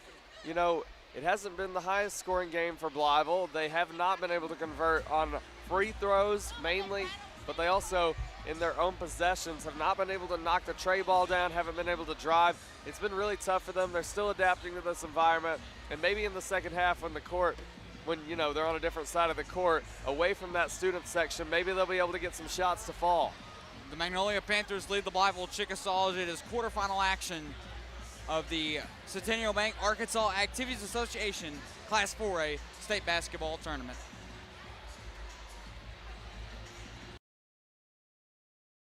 Speaker 3: You know, it hasn't been the highest scoring game for Blytheville. They have not been able to convert on free throws mainly, but they also, in their own possessions, have not been able to knock the tray ball down, haven't been able to drive. It's been really tough for them. They're still adapting to this environment, and maybe in the second half when you know, they're on a different side of the court, away from that student section, maybe they'll be able to get some shots to fall.
Speaker 2: The Magnolia Panthers lead the Blytheville Chickasaws. It is quarterfinal action of the Centennial Bank Arkansas Activities Association Class 4A State Basketball Tournament.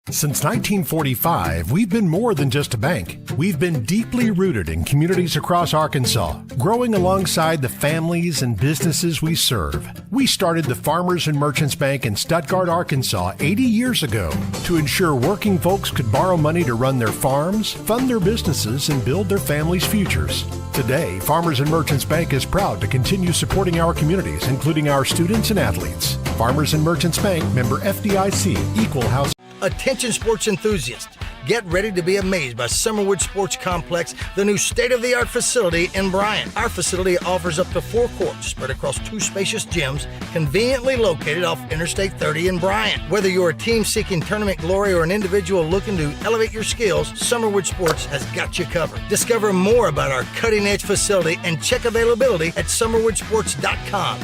Speaker 16: Since 1945, we've been more than just a bank. We've been deeply rooted in communities across Arkansas, growing alongside the families and businesses we serve. We started the Farmers and Merchants Bank in Stuttgart, Arkansas 80 years ago to ensure working folks could borrow money to run their farms, fund their businesses, and build their families' futures. Today, Farmers and Merchants Bank is proud to continue supporting our communities, including our students and athletes. Farmers and Merchants Bank, member FDIC, equal housing.
Speaker 4: Attention sports enthusiasts, get ready to be amazed by Summerwood Sports Complex, the new state-of-the-art facility in Bryant. Our facility offers up to 4 courts spread across 2 spacious gyms, conveniently located off Interstate 30 in Bryant. Whether you're a team seeking tournament glory or an individual looking to elevate your skills, Summerwood Sports has got you covered. Discover more about our cutting-edge facility and check availability at summerwoodsports.com.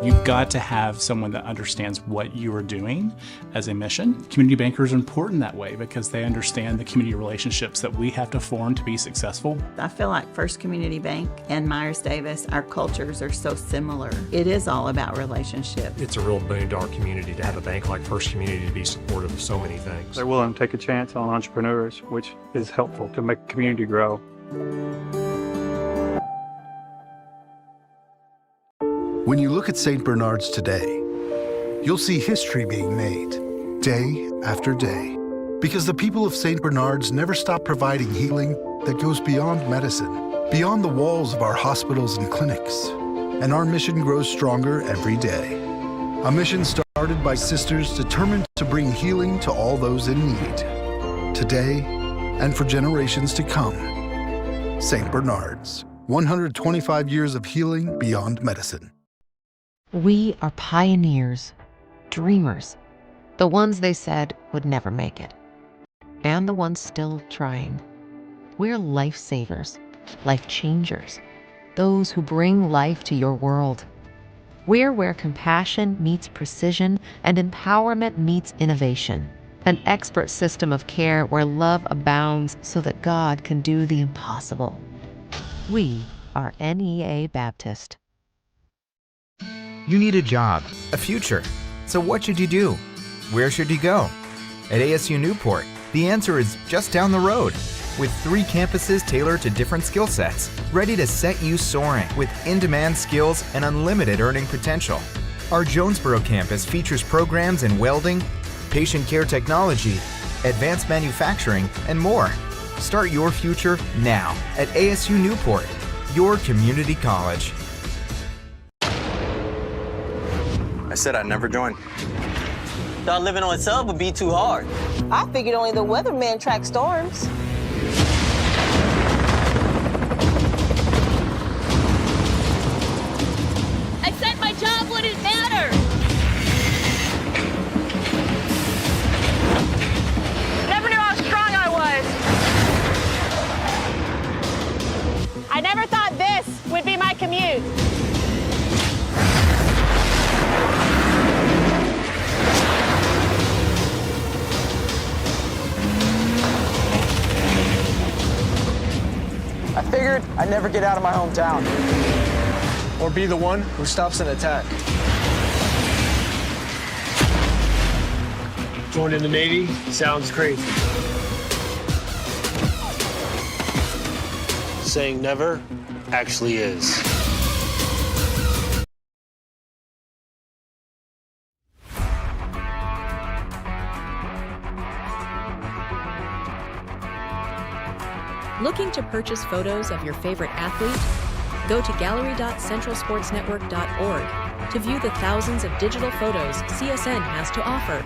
Speaker 10: You've got to have someone that understands what you are doing as a mission. Community bankers are important that way because they understand the community relationships that we have to form to be successful.
Speaker 11: I feel like First Community Bank and Myers-Davis, our cultures are so similar. It is all about relationships.
Speaker 9: It's a real boon to our community to have a bank like First Community to be supportive of so many things.
Speaker 12: They're willing to take a chance on entrepreneurs, which is helpful to make the community grow.
Speaker 15: When you look at St. Bernard's today, you'll see history being made, day after day, because the people of St. Bernard's never stop providing healing that goes beyond medicine, beyond the walls of our hospitals and clinics. And our mission grows stronger every day. A mission started by sisters determined to bring healing to all those in need, today and for generations to come. St. Bernard's, 125 years of healing beyond medicine.
Speaker 22: We are pioneers, dreamers, the ones they said would never make it, and the ones still trying. We're lifesavers, life changers, those who bring life to your world. We're where compassion meets precision and empowerment meets innovation, an expert system of care where love abounds so that God can do the impossible. We are NEA Baptist.
Speaker 21: You need a job, a future. So what should you do? Where should you go? At ASU Newport, the answer is just down the road. With 3 campuses tailored to different skill sets, ready to set you soaring with in-demand skills and unlimited earning potential. Our Jonesboro campus features programs in welding, patient care technology, advanced manufacturing, and more. Start your future now at ASU Newport, your community college.
Speaker 6: I said I'd never join. Thought living on a sub would be too hard.
Speaker 7: I figured only the weatherman tracks storms.
Speaker 8: I said my job wouldn't matter.
Speaker 7: Never knew how strong I was. I never thought this would be my commute.
Speaker 5: I figured I'd never get out of my hometown or be the one who stops an attack.
Speaker 23: Joining the Navy sounds crazy.
Speaker 1: saying never actually is.
Speaker 13: Looking to purchase photos of your favorite athlete? Go to gallery.centralsportsnetwork.org to view the thousands of digital photos CSN has to offer.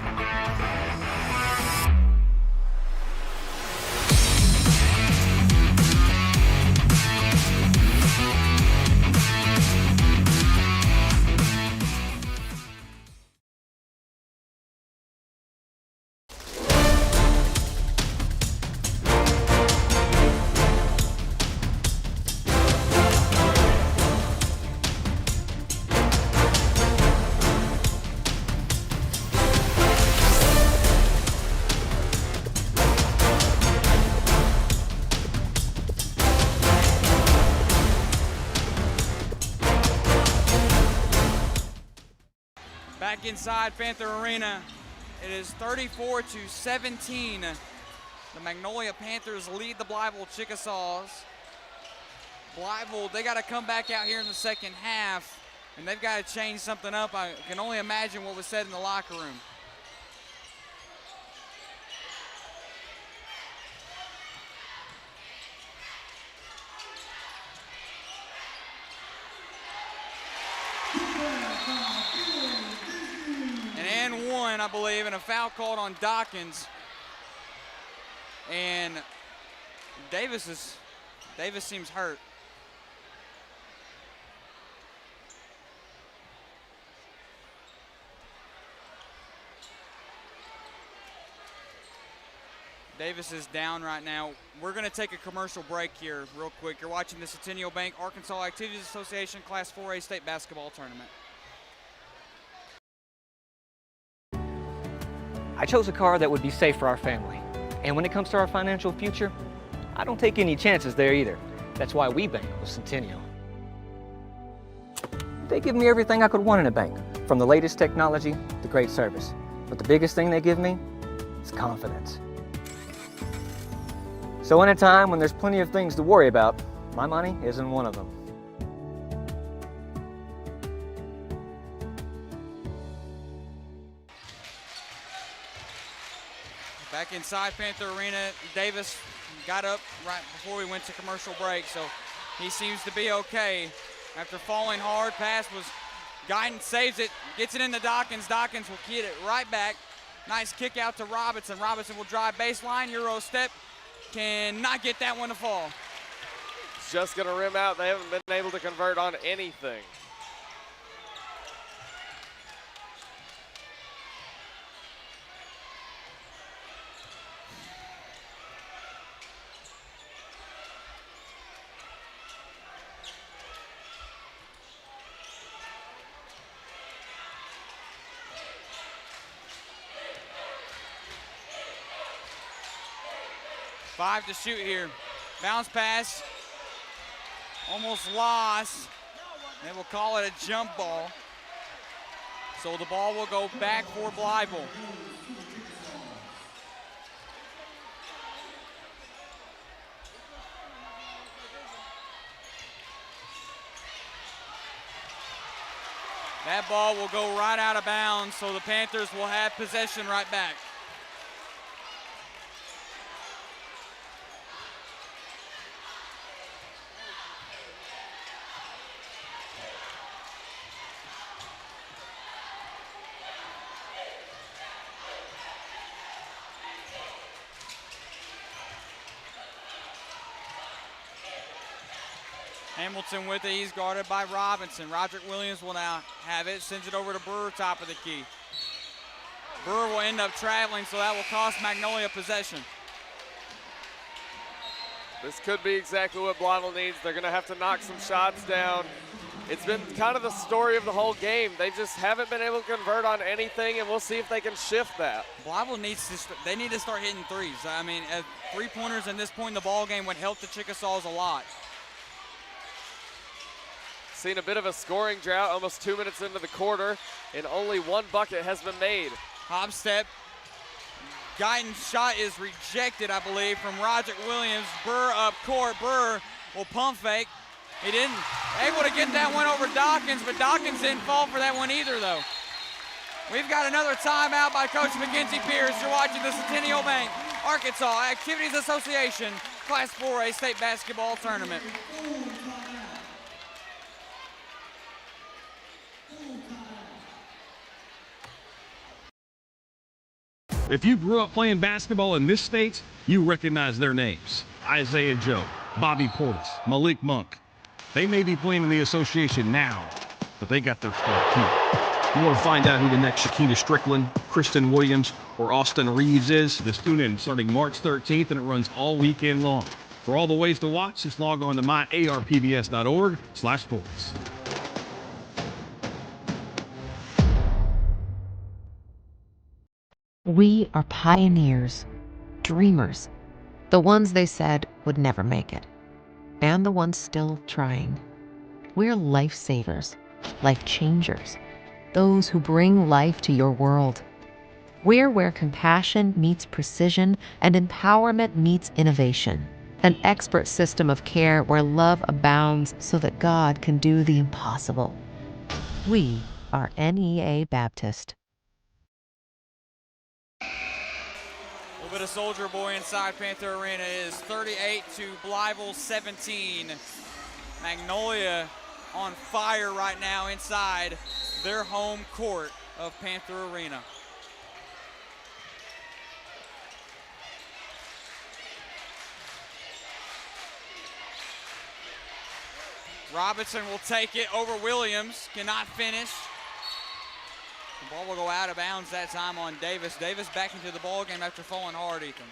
Speaker 2: Back inside Panther Arena, it is 34-17. The Magnolia Panthers lead the Blytheville Chickasaws. Blytheville, they got to come back out here in the second half, and they've got to change something up. I can only imagine what was said in the locker room. And one, I believe, and a foul called on Dawkins. And Davis seems hurt. Davis is down right now. We're going to take a commercial break here real quick. You're watching the Centennial Bank Arkansas Activities Association Class 4A State Basketball Tournament.
Speaker 23: I chose a car that would be safe for our family. And when it comes to our financial future, I don't take any chances there either. That's why we bank with Centennial. They give me everything I could want in a bank, from the latest technology to great service. But the biggest thing they give me is confidence. So in a time when there's plenty of things to worry about, my money isn't one of them.
Speaker 2: Back inside Panther Arena, Davis got up right before we went to commercial break, so he seems to be okay. After falling hard, pass was Guyton saves it, gets it into Dawkins. Dawkins will get it right back. Nice kick out to Robinson. Robinson will drive baseline, Euro step. Cannot get that one to fall.
Speaker 3: Just going to rim out. They haven't been able to convert on anything.
Speaker 2: Five to shoot here. Bounce pass. Almost lost. They will call it a jump ball. So the ball will go back for Blytheville. That ball will go right out of bounds, so the Panthers will have possession right back. Hamilton with it, he's guarded by Robinson. Roderick Williams will now have it, sends it over to Brewer, top of the key. Brewer will end up traveling, so that will cost Magnolia possession.
Speaker 3: This could be exactly what Blytheville needs. They're gonna have to knock some shots down. It's been kind of the story of the whole game. They just haven't been able to convert on anything, and we'll see if they can shift that.
Speaker 2: Blytheville needs to, they need to start hitting threes. I mean, three-pointers in this point in the ball game would help the Chickasaws a lot.
Speaker 3: Seen a bit of a scoring drought almost 2 minutes into the quarter, and only one bucket has been made.
Speaker 2: Hop step, Guyton's shot is rejected, I believe, from Roderick Williams. Burr up court. Burr will pump fake. He didn't able to get that one over Dawkins, but Dawkins didn't fall for that one either, though. We've got another timeout by Coach Mackenzie Pierce. You're watching the Centennial Bank Arkansas Activities Association Class 4A State Basketball Tournament.
Speaker 14: If you grew up playing basketball in this state, you recognize their names. Isaiah Joe, Bobby Portis, Malik Monk. They may be playing in the association now, but they got their start too. You want to find out who the next Shakina Strickland, Kristen Williams, or Austin Reeves is? The student starting March 13th, and it runs all weekend long. For all the ways to watch, just log on to myarpbs.org/sports.
Speaker 22: We are pioneers, dreamers, the ones they said would never make it, and the ones still trying. We're lifesavers, life changers, those who bring life to your world. We're where compassion meets precision and empowerment meets innovation, an expert system of care where love abounds so that God can do the impossible. We are NEA Baptist.
Speaker 2: A little bit of Soldier Boy inside Panther Arena is 38 to Blytheville 17. Magnolia on fire right now inside their home court of Panther Arena. Robinson will take it over Williams, cannot finish. The ball will go out of bounds that time on Davis. Davis back into the ball game after falling hard, Ethan.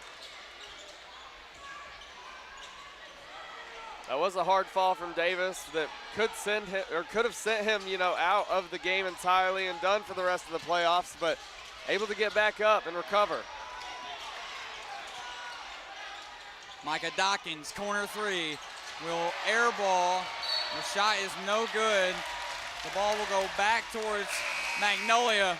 Speaker 3: That was a hard fall from Davis that could send him, or could have sent him, out of the game entirely and done for the rest of the playoffs, but able to get back up and recover.
Speaker 2: Micah Dawkins, corner three, will air ball. The shot is no good. The ball will go back towards Magnolia.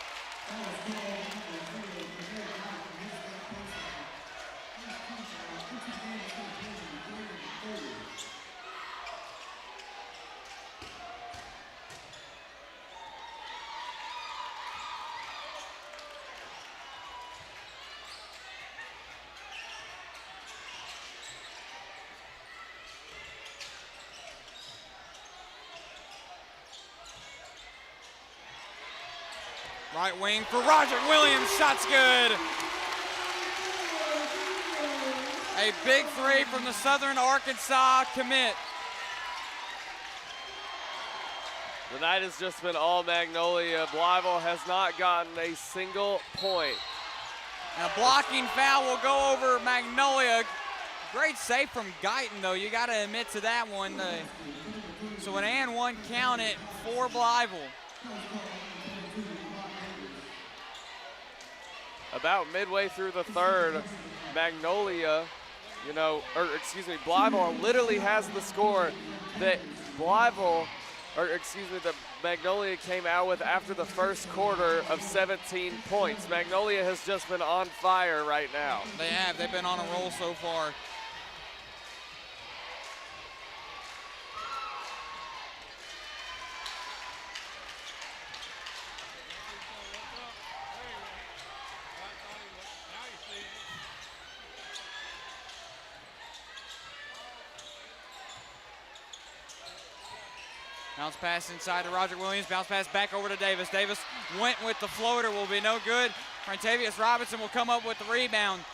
Speaker 2: Right wing for Roger Williams, shot's good. A big three from the Southern Arkansas commit.
Speaker 3: The night has just been all Magnolia. Blytheville has not gotten a single point.
Speaker 2: And a blocking foul will go over Magnolia. Great save from Guyton, though. You got to admit to that one. So an and one count it for Blytheville.
Speaker 3: About midway through the third, Magnolia, Blytheville literally has the score that that Magnolia came out with after the first quarter of 17 points. Magnolia has just been on fire right now.
Speaker 2: They have. They've been on a roll so far. Bounce pass inside to Roger Williams. Bounce pass back over to Davis. Davis went with the floater, will be no good. Frontavious Robinson will come up with the rebound.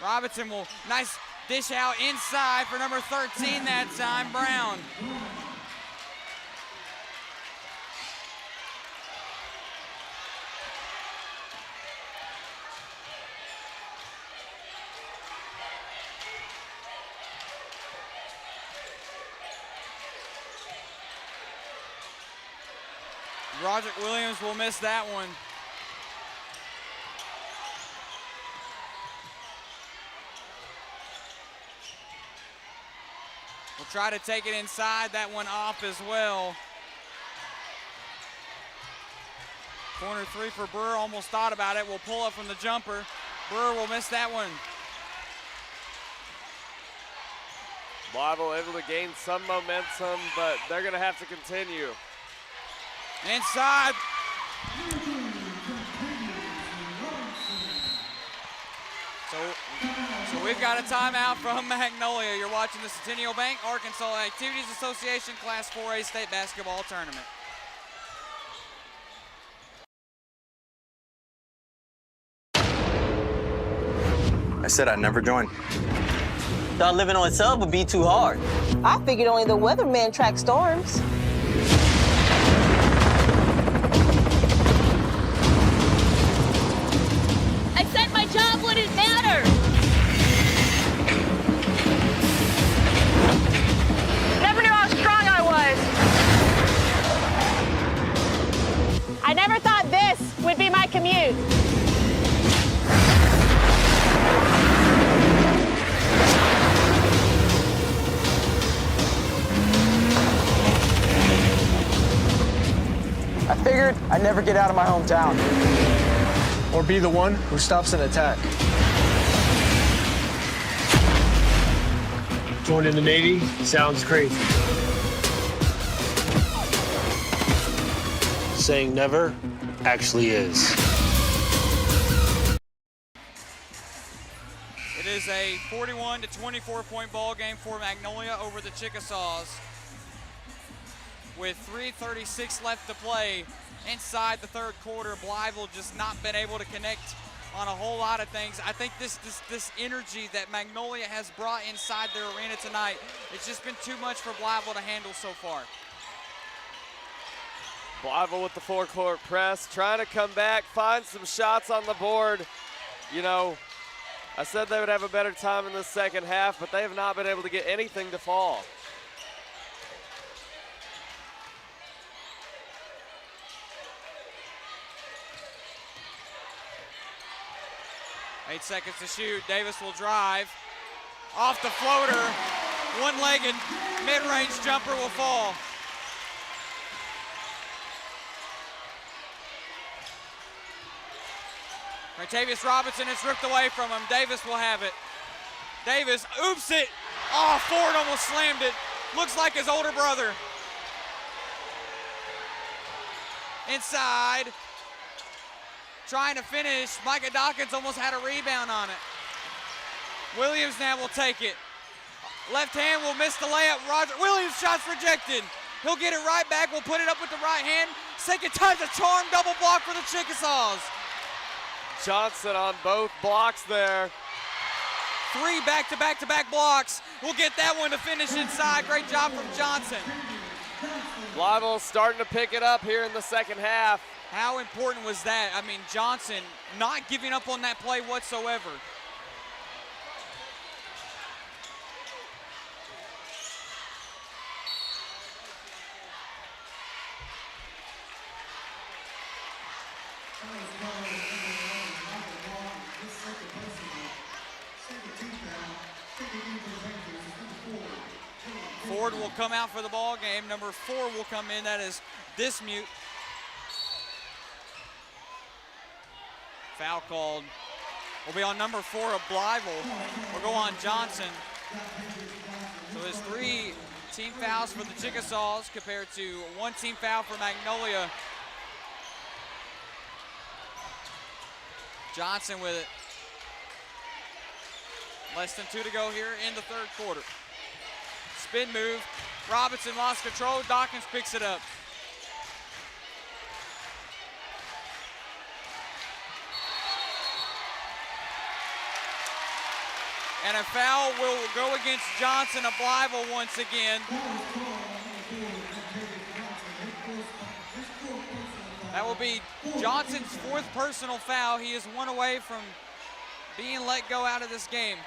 Speaker 2: Robinson will, nice dish out inside for number 13 that time, Brown. Roderick Williams will miss that one. We'll try to take it inside, that one off as well. Corner three for Burr, almost thought about it. We'll pull up from the jumper. Brewer will miss that one.
Speaker 3: Blytheville able to gain some momentum, but they're going to have to continue.
Speaker 2: Inside. So we've got a timeout from Magnolia. You're watching the Centennial Bank Arkansas Activities Association Class 4A State Basketball Tournament.
Speaker 6: I said I'd never join. Thought living on a sub would be too hard.
Speaker 17: I figured only the weatherman track storms.
Speaker 8: I said my job wouldn't matter.
Speaker 7: Never knew how strong I was. I never thought this would be my commute.
Speaker 5: I figured I'd never get out of my hometown or be the one who stops an attack.
Speaker 18: Joining the Navy sounds crazy.
Speaker 1: Saying never actually is.
Speaker 2: It is a 41 to 24 point ball game for Magnolia over the Chickasaws. With 3:36 left to play inside the third quarter, Blytheville just not been able to connect on a whole lot of things. I think this energy that Magnolia has brought inside their arena tonight, it's just been too much for Blytheville to handle so far.
Speaker 3: Blytheville with the four-court press, trying to come back, find some shots on the board. You know, I said they would have a better time in the second half, but they have not been able to get anything to fall.
Speaker 2: 8 seconds to shoot. Davis will drive. Off the floater. One-legged mid-range jumper will fall. Martavius Robinson is ripped away from him. Davis will have it. Davis oops it. Oh, Ford almost slammed it. Looks like his older brother. Inside. Trying to finish. Micah Dawkins almost had a rebound on it. Williams now will take it. Left hand will miss the layup. Roger Williams shot's rejected. He'll get it right back. We'll put it up with the right hand. Second time's a charm double block for the Chickasaws.
Speaker 3: Johnson on both blocks there.
Speaker 2: 3 back-to-back-to-back blocks. We'll get that one to finish inside. Great job from Johnson.
Speaker 3: Blytheville starting to pick it up here in the second half.
Speaker 2: How important was that? I mean, Johnson not giving up on that play whatsoever. Ford will come out for the ball game. Number 4 will come in. That is Dismute. Foul called will be on number 4 of Blytheville. Will go on Johnson. So there's 3 team fouls for the Chickasaws compared to 1 team foul for Magnolia. Johnson with it. Less than 2 to go here in the third quarter. Spin move. Robinson lost control. Dawkins picks it up. And a foul will go against Johnson of Blytheville once again. That will be Johnson's 4th personal foul. He is 1 away from being let go out of this game.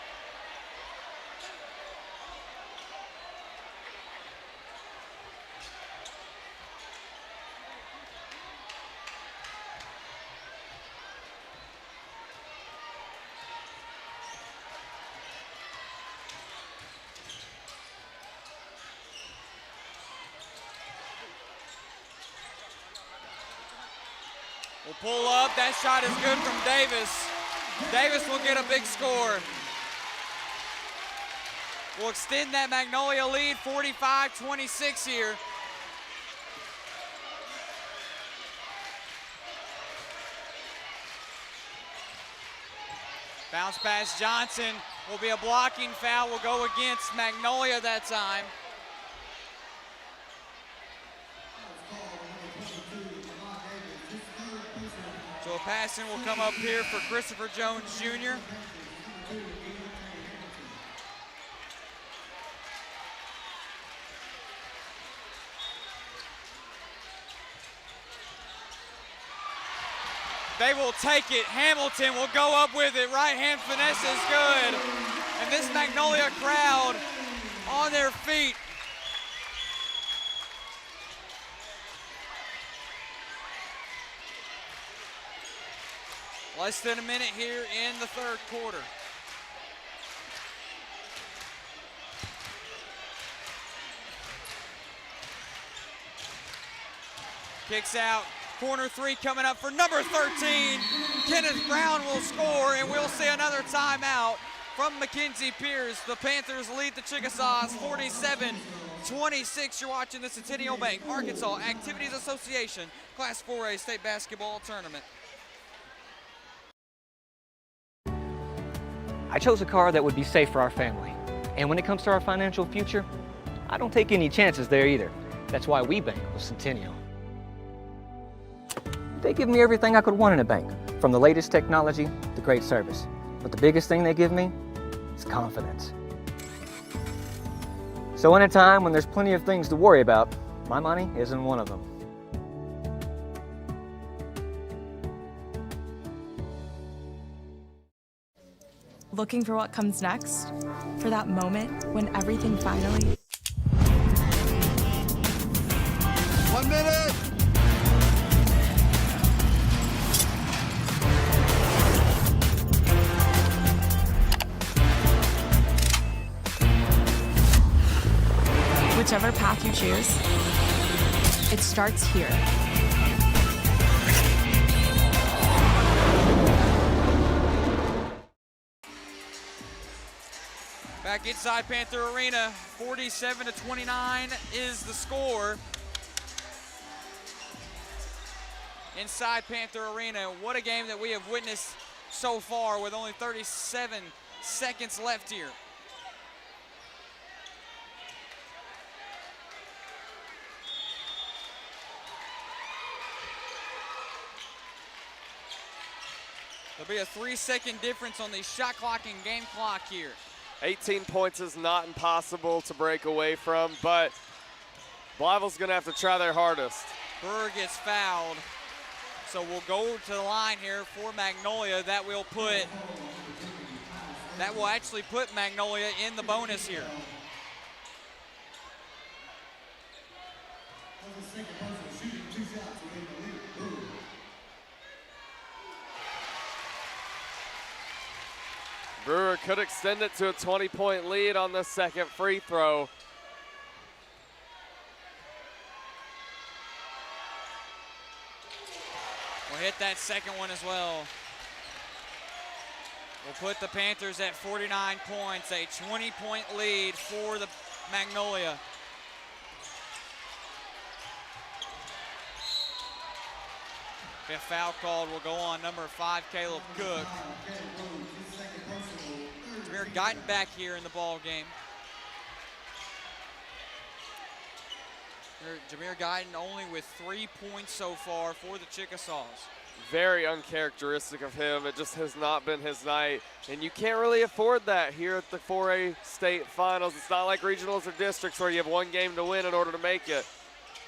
Speaker 2: Will pull up. That shot is good from Davis. Davis will get a big score. We'll extend that Magnolia lead, 45-26 here. Bounce pass Johnson will be a blocking foul. Will go against Magnolia that time. So a passing will come up here for Christopher Jones Jr. They will take it. Hamilton will go up with it. Right hand finesse is good. And this Magnolia crowd on their feet. Less than a minute here in the third quarter. Kicks out. Corner three coming up for number 13. Kenneth Brown will score, and we'll see another timeout from Mackenzie Pierce. The Panthers lead the Chickasaws 47-26. You're watching the Centennial Bank Arkansas Activities Association Class 4A State Basketball Tournament.
Speaker 23: I chose a car that would be safe for our family. And when it comes to our financial future, I don't take any chances there either. That's why we bank with Centennial. They give me everything I could want in a bank, from the latest technology to great service. But the biggest thing they give me is confidence. So in a time when there's plenty of things to worry about, my money isn't one of them.
Speaker 16: Looking for what comes next? For that moment when everything finally...
Speaker 19: 1 minute!
Speaker 16: Whichever path you choose, it starts here.
Speaker 2: Back inside Panther Arena, 47-29 is the score. Inside Panther Arena, what a game that we have witnessed so far with only 37 seconds left here. There'll be a 3-second difference on the shot clock and game clock here.
Speaker 3: 18 points is not impossible to break away from, but Blytheville's gonna have to try their hardest.
Speaker 2: Brewer gets fouled. So we'll go to the line here for Magnolia. That will actually put Magnolia in the bonus here.
Speaker 3: Brewer could extend it to a 20-point lead on the second free throw.
Speaker 2: We'll hit that second one as well. We'll put the Panthers at 49 points, a 20-point lead for the Magnolia. If a foul called will go on number 5, Caleb Cook. Jameer Guyton back here in the ball game. Jameer Guyton only with 3 points so far for the Chickasaws.
Speaker 3: Very uncharacteristic of him. It just has not been his night. And you can't really afford that here at the 4A state finals. It's not like regionals or districts where you have one game to win in order to make it.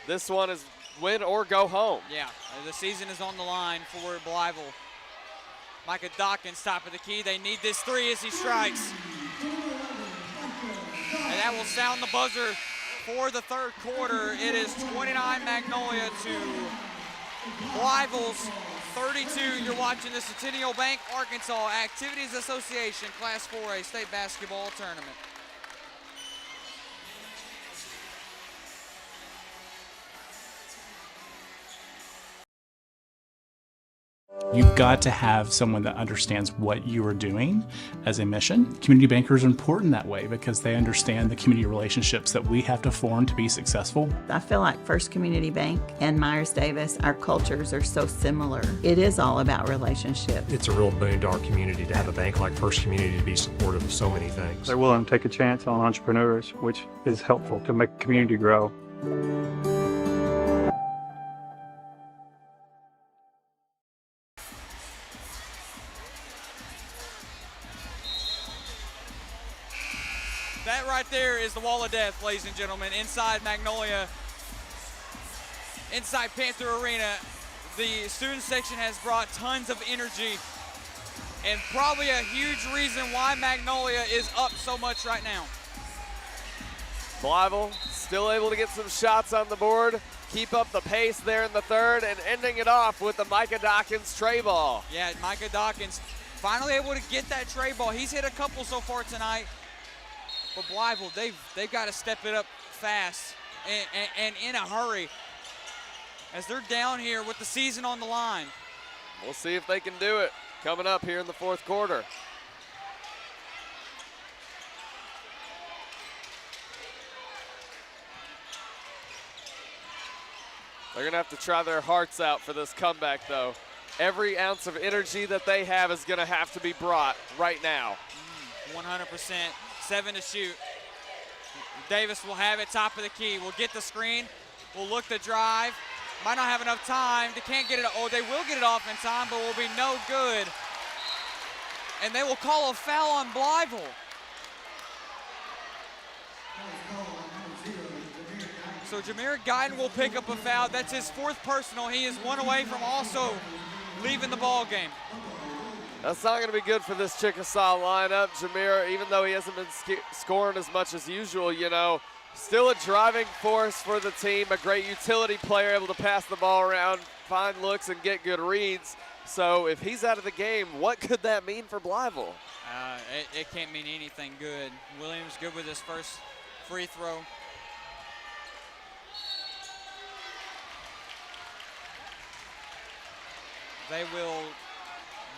Speaker 3: This one is win or go home.
Speaker 2: Yeah, the season is on the line for Blytheville. Micah Dawkins top of the key. They need this three as he strikes. And that will sound the buzzer for the third quarter. It is 29 Magnolia to Blytheville's 32. You're watching the Centennial Bank Arkansas Activities Association Class 4A State Basketball Tournament.
Speaker 4: You've got to have someone that understands what you are doing as a mission. Community bankers are important that way because they understand the community relationships that we have to form to be successful.
Speaker 11: I feel like First Community Bank and Myers-Davis, our cultures are so similar. It is all about relationships.
Speaker 9: It's a real boon to our community to have a bank like First Community to be supportive of so many things.
Speaker 12: They're willing to take a chance on entrepreneurs, which is helpful to make the community grow.
Speaker 2: That right there is the wall of death, ladies and gentlemen, inside Magnolia, inside Panther Arena. The student section has brought tons of energy and probably a huge reason why Magnolia is up so much right now.
Speaker 3: Blytheville still able to get some shots on the board, keep up the pace there in the third, and ending it off with the Micah Dawkins tray ball.
Speaker 2: Yeah, Micah Dawkins finally able to get that tray ball. He's hit a couple so far tonight. But Blytheville, they've got to step it up fast and in a hurry as they're down here with the season on the line.
Speaker 3: We'll see if they can do it coming up here in the fourth quarter. They're going to have to try their hearts out for this comeback, though. Every ounce of energy that they have is going to have to be brought right now.
Speaker 2: 100%. 7 to shoot. Davis will have it top of the key. We'll get the screen. We'll look the drive. Might not have enough time. They can't get it. Oh, they will get it off in time, but will be no good. And they will call a foul on Blytheville. So Jameer Guyton will pick up a foul. That's his fourth personal. He is one away from also leaving the ball game.
Speaker 3: That's not going to be good for this Chickasaw lineup. Jameer, even though he hasn't been scoring as much as usual, you know, still a driving force for the team, a great utility player, able to pass the ball around, find looks, and get good reads. So if he's out of the game, what could that mean for Blytheville?
Speaker 2: It can't mean anything good. Williams good with his first free throw. They will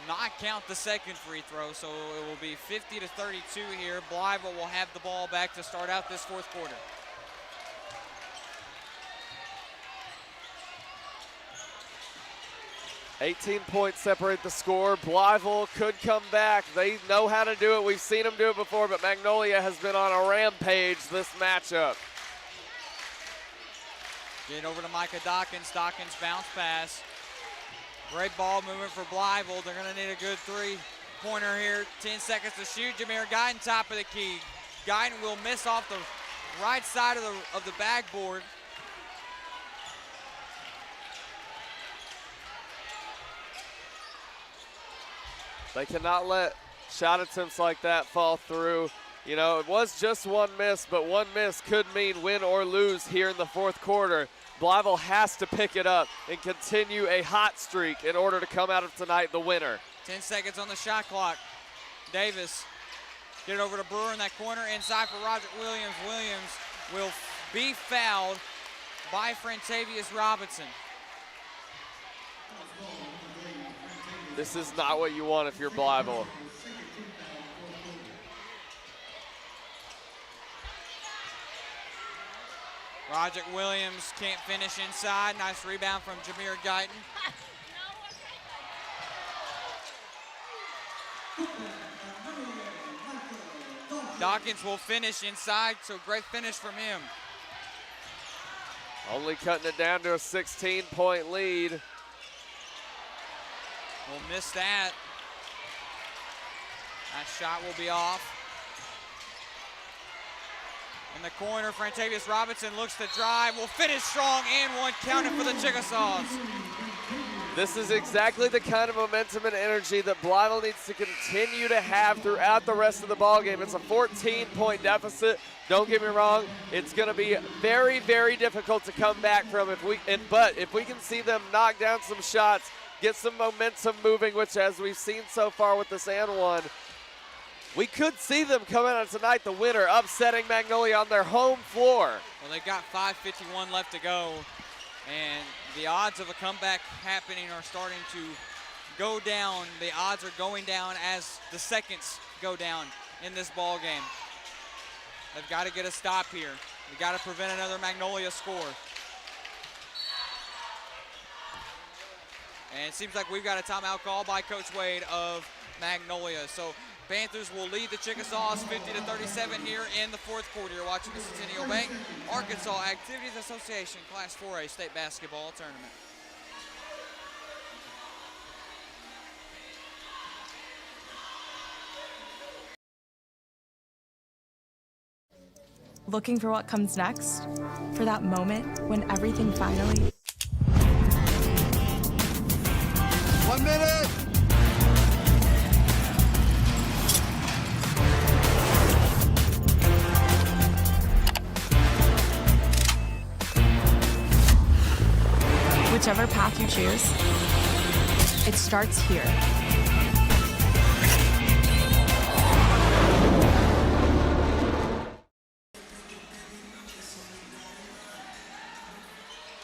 Speaker 2: not count the second free throw, so it will be 50 to 32 here. Blytheville will have the ball back to start out this fourth quarter.
Speaker 3: $18 points separate the score. Blytheville could come back. They know how to do it. We've seen them do it before, but Magnolia has been on a rampage this matchup.
Speaker 2: Getting over to Micah Dawkins. Dawkins bounce pass. Great ball movement for Blytheville. They're going to need a good three-pointer here. 10 seconds to shoot. Jameer Guyton top of the key. Guyton will miss off the right side of the backboard.
Speaker 3: They cannot let shot attempts like that fall through. You know, it was just one miss, but one miss could mean win or lose here in the fourth quarter. Blytheville has to pick it up and continue a hot streak in order to come out of tonight the winner.
Speaker 2: 10 seconds on the shot clock. Davis, get it over to Brewer in that corner, inside for Roger Williams. Williams will be fouled by Frentavious Robinson.
Speaker 3: This is not what you want if you're Blytheville.
Speaker 2: Roger Williams can't finish inside. Nice rebound from Jameer Guyton. Dawkins will finish inside, so great finish from him.
Speaker 3: Only cutting it down to a 16-point lead.
Speaker 2: We'll miss that. That shot will be off. In the corner, Frentavious Robinson looks to drive, will finish strong and one counted for the Chickasaws.
Speaker 3: This is exactly the kind of momentum and energy that Blytheville needs to continue to have throughout the rest of the ballgame. It's a 14-point deficit. Don't get me wrong, it's going to be very, very difficult to come back from but if we can see them knock down some shots, get some momentum moving, which as we've seen so far with this and one, we could see them come out tonight the winner, upsetting Magnolia on their home floor.
Speaker 2: Well, they've got 5:51 left to go, and the odds of a comeback happening are starting to go down. The odds are going down as the seconds go down in this ball game. They've got to get a stop here. We've got to prevent another Magnolia score. And it seems like we've got a timeout call by Coach Wade of Magnolia. So Panthers will lead the Chickasaws 50-37 here in the fourth quarter. You're watching the Centennial Bank Arkansas Activities Association Class 4A State Basketball Tournament.
Speaker 16: Looking for what comes next? For that moment when everything finally...
Speaker 19: 1 minute!
Speaker 16: Whichever path you choose, it starts here.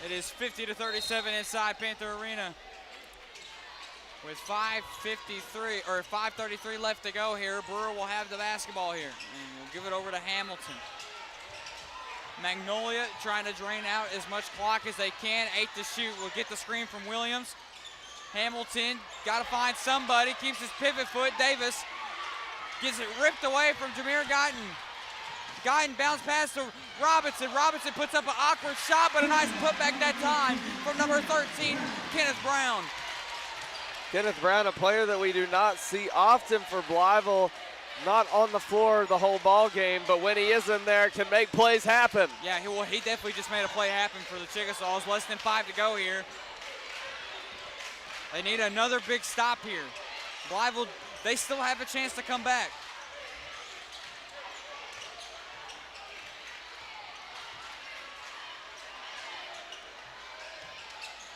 Speaker 2: It is 50-37 inside Panther Arena. With 5:33 left to go here, Brewer will have the basketball here, and we'll give it over to Hamilton. Magnolia trying to drain out as much clock as they can. 8 to shoot. We'll get the screen from Williams. Hamilton got to find somebody. Keeps his pivot foot. Davis gets it ripped away from Jameer Guyton. Guyton bounced past to Robinson. Robinson puts up an awkward shot, but a nice putback that time from number 13, Kenneth Brown.
Speaker 3: Kenneth Brown, a player that we do not see often for Blytheville, not on the floor the whole ball game, but when he is in there, can make plays happen.
Speaker 2: Yeah, he definitely just made a play happen for the Chickasaws. Less than 5 to go here. They need another big stop here. Blytheville, they still have a chance to come back.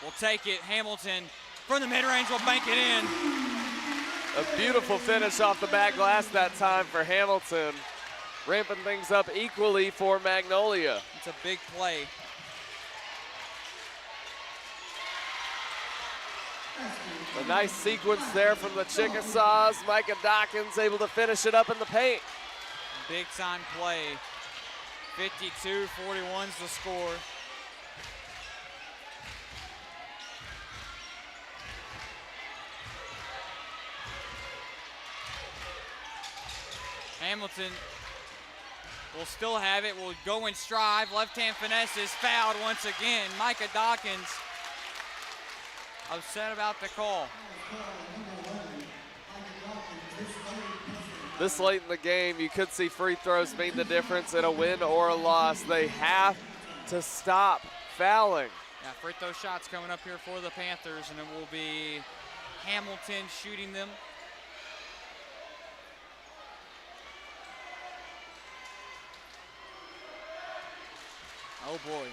Speaker 2: We'll take it. Hamilton from the mid-range will bank it in.
Speaker 3: A beautiful finish off the back glass that time for Hamilton. Ramping things up equally for Magnolia.
Speaker 2: It's a big play.
Speaker 3: A nice sequence there from the Chickasaws. Micah Dawkins able to finish it up in the paint.
Speaker 2: Big time play. 52-41's the score. Hamilton will still have it, will go and strive. Left-hand finesse is fouled once again. Micah Dawkins upset about the call.
Speaker 3: This late in the game, you could see free throws mean the difference in a win or a loss. They have to stop fouling.
Speaker 2: Yeah, free throw shots coming up here for the Panthers, and it will be Hamilton shooting them. Oh boy.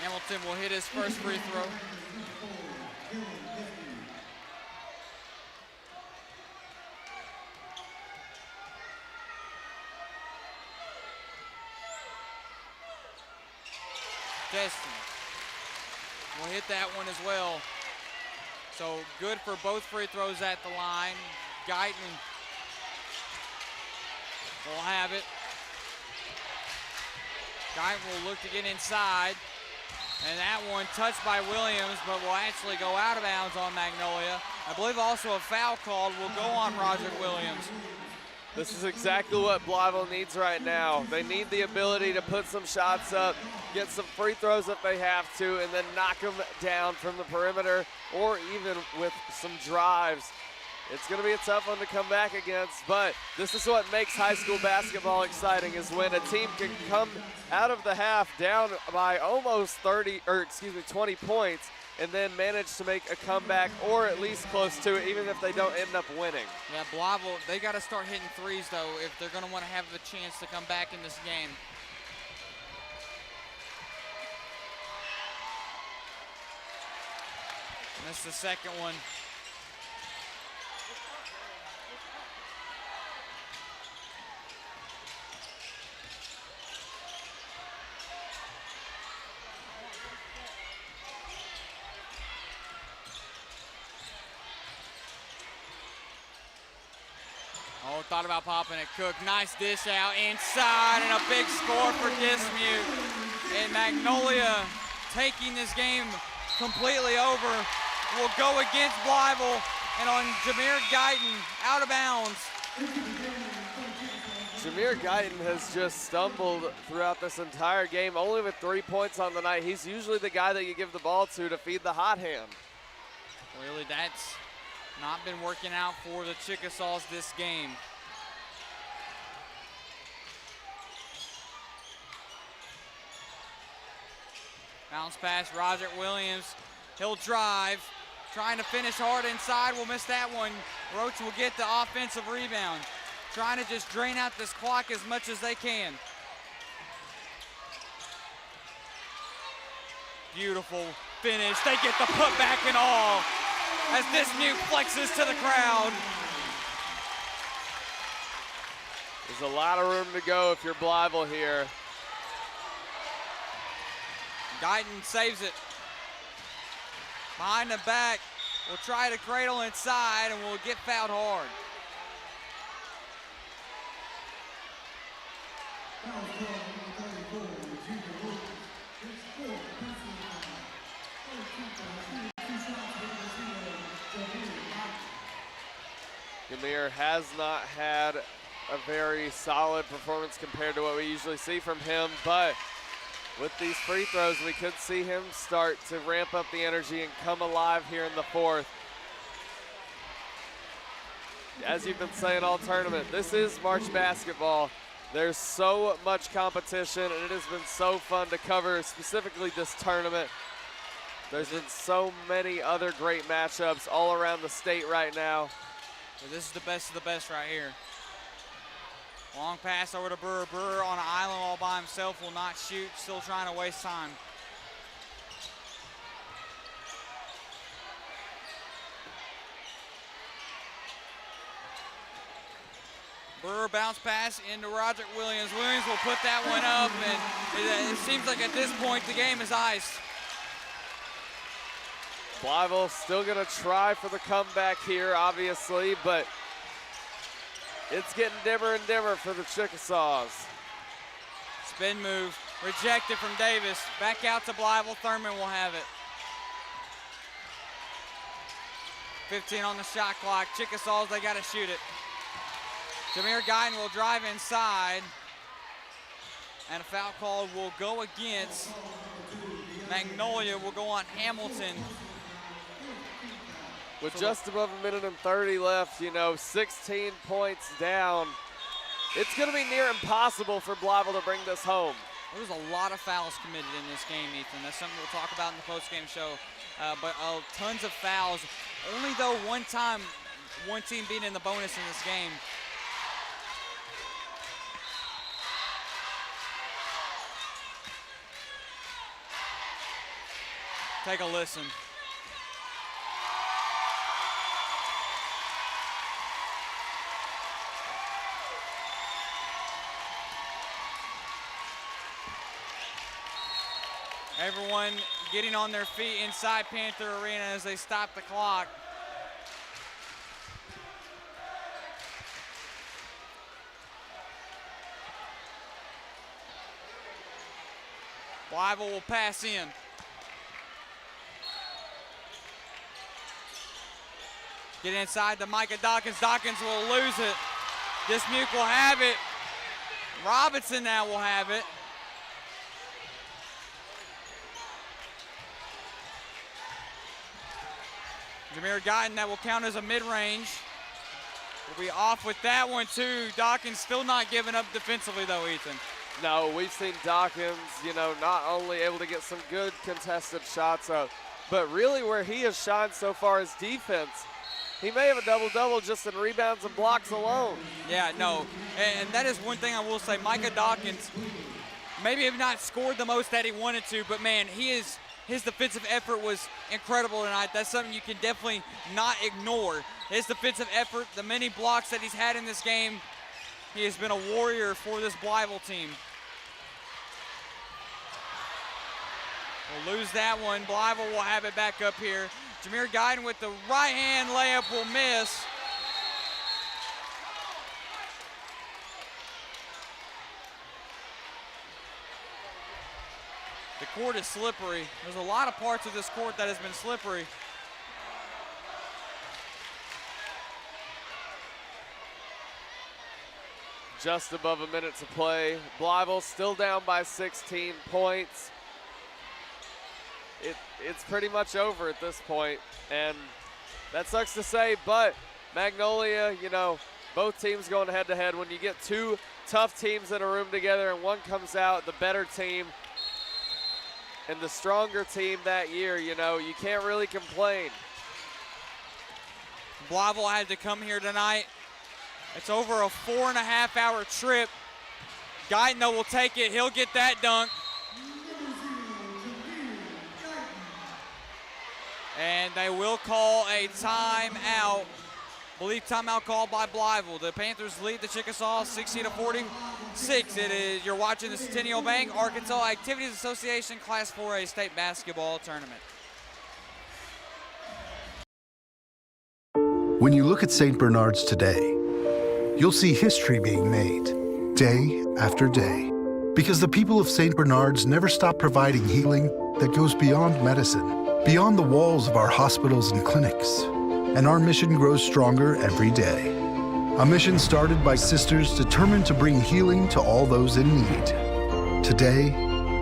Speaker 2: Hamilton will hit his first free throw. Destin will hit that one as well. So good for both free throws at the line. Guyton will have it. Guyton will look to get inside. And that one touched by Williams, but will actually go out of bounds on Magnolia. I believe also a foul called will go on Roger Williams.
Speaker 3: This is exactly what Blytheville needs right now. They need the ability to put some shots up, get some free throws if they have to, and then knock them down from the perimeter or even with some drives. It's going to be a tough one to come back against, but this is what makes high school basketball exciting, is when a team can come out of the half down by almost 20 points and then manage to make a comeback or at least close to it, even if they don't end up winning.
Speaker 2: Yeah, Blytheville, they got to start hitting threes, though, if they're going to want to have a chance to come back in this game. And that's the second one. Oh, thought about popping it. Cook, nice dish out inside, and a big score for Dismute. And Magnolia taking this game completely over will go against Blytheville, and on Jameer Guyton, out of bounds.
Speaker 3: Jameer Guyton has just stumbled throughout this entire game, only with 3 points on the night. He's usually the guy that you give the ball to feed the hot hand.
Speaker 2: Clearly that's not been working out for the Chickasaws this game. Bounce pass, Roger Williams. He'll drive, trying to finish hard inside, will miss that one. Roach will get the offensive rebound, trying to just drain out this clock as much as they can. Beautiful finish. They get the putback and all as Dismute flexes to the crowd.
Speaker 3: There's a lot of room to go if you're Blytheville here.
Speaker 2: Guyton saves it. Behind the back, will try to cradle inside and will get fouled hard.
Speaker 3: Jameer has not had a very solid performance compared to what we usually see from him, but with these free throws, we could see him start to ramp up the energy and come alive here in the fourth. As you've been saying all tournament, this is March basketball. There's so much competition, and it has been so fun to cover, specifically this tournament. There's been so many other great matchups all around the state right now.
Speaker 2: This is the best of the best right here. Long pass over to Brewer. Brewer on an island all by himself, will not shoot, still trying to waste time. Brewer bounce pass into Roderick Williams. Williams will put that one up, and it seems like at this point the game is iced.
Speaker 3: Blytheville still gonna try for the comeback here, obviously, but it's getting dimmer and dimmer for the Chickasaws.
Speaker 2: Spin move, rejected from Davis. Back out to Blytheville. Thurman will have it. 15 on the shot clock. Chickasaws, they gotta shoot it. Jameer Guyton will drive inside, and a foul call will go against Magnolia, will go on Hamilton.
Speaker 3: With just above a minute and 30 left, 16 points down. It's going to be near impossible for Blytheville to bring this home.
Speaker 2: There's a lot of fouls committed in this game, Ethan. That's something we'll talk about in the post-game show. But tons of fouls. Only though one time, one team being in the bonus in this game. Take a listen. Everyone getting on their feet inside Panther Arena as they stop the clock. Blytheville will pass in. Get inside to Micah Dawkins. Dawkins will lose it. Dismute will have it. Robinson now will have it. Jameer Guyton, that will count as a mid-range. Will be off with that one too. Dawkins still not giving up defensively though, Ethan.
Speaker 3: No, we've seen Dawkins, not only able to get some good contested shots up, but really where he has shined so far is defense. He may have a double-double just in rebounds and blocks alone.
Speaker 2: Yeah, no, and that is one thing I will say. Micah Dawkins maybe have not scored the most that he wanted to, but man, his defensive effort was incredible tonight. That's something you can definitely not ignore. His defensive effort, the many blocks that he's had in this game, he has been a warrior for this Blytheville team. We'll lose that one. Blytheville will have it back up here. Jameer Guyton with the right-hand layup will miss. court is slippery. There's a lot of parts of this court that has been slippery.
Speaker 3: Just above a minute to play. Blytheville still down by 16 points. It's pretty much over at this point, and that sucks to say, but Magnolia, you know, both teams going head-to-head. When you get two tough teams in a room together and one comes out, the better team and the stronger team that year, you know, you can't really complain.
Speaker 2: Blytheville had to come here tonight. It's over a 4.5-hour trip. Guyton will take it. He'll get that dunk. And they will call a timeout. I believe timeout called by Blytheville. The Panthers lead the Chickasaw 60-46. It is, you're watching the Centennial Bank Arkansas Activities Association Class 4A State Basketball Tournament.
Speaker 10: When you look at St. Bernard's today, you'll see history being made, day after day. Because the people of St. Bernard's never stop providing healing that goes beyond medicine, beyond the walls of our hospitals and clinics. And our mission grows stronger every day. A mission started by sisters determined to bring healing to all those in need. Today,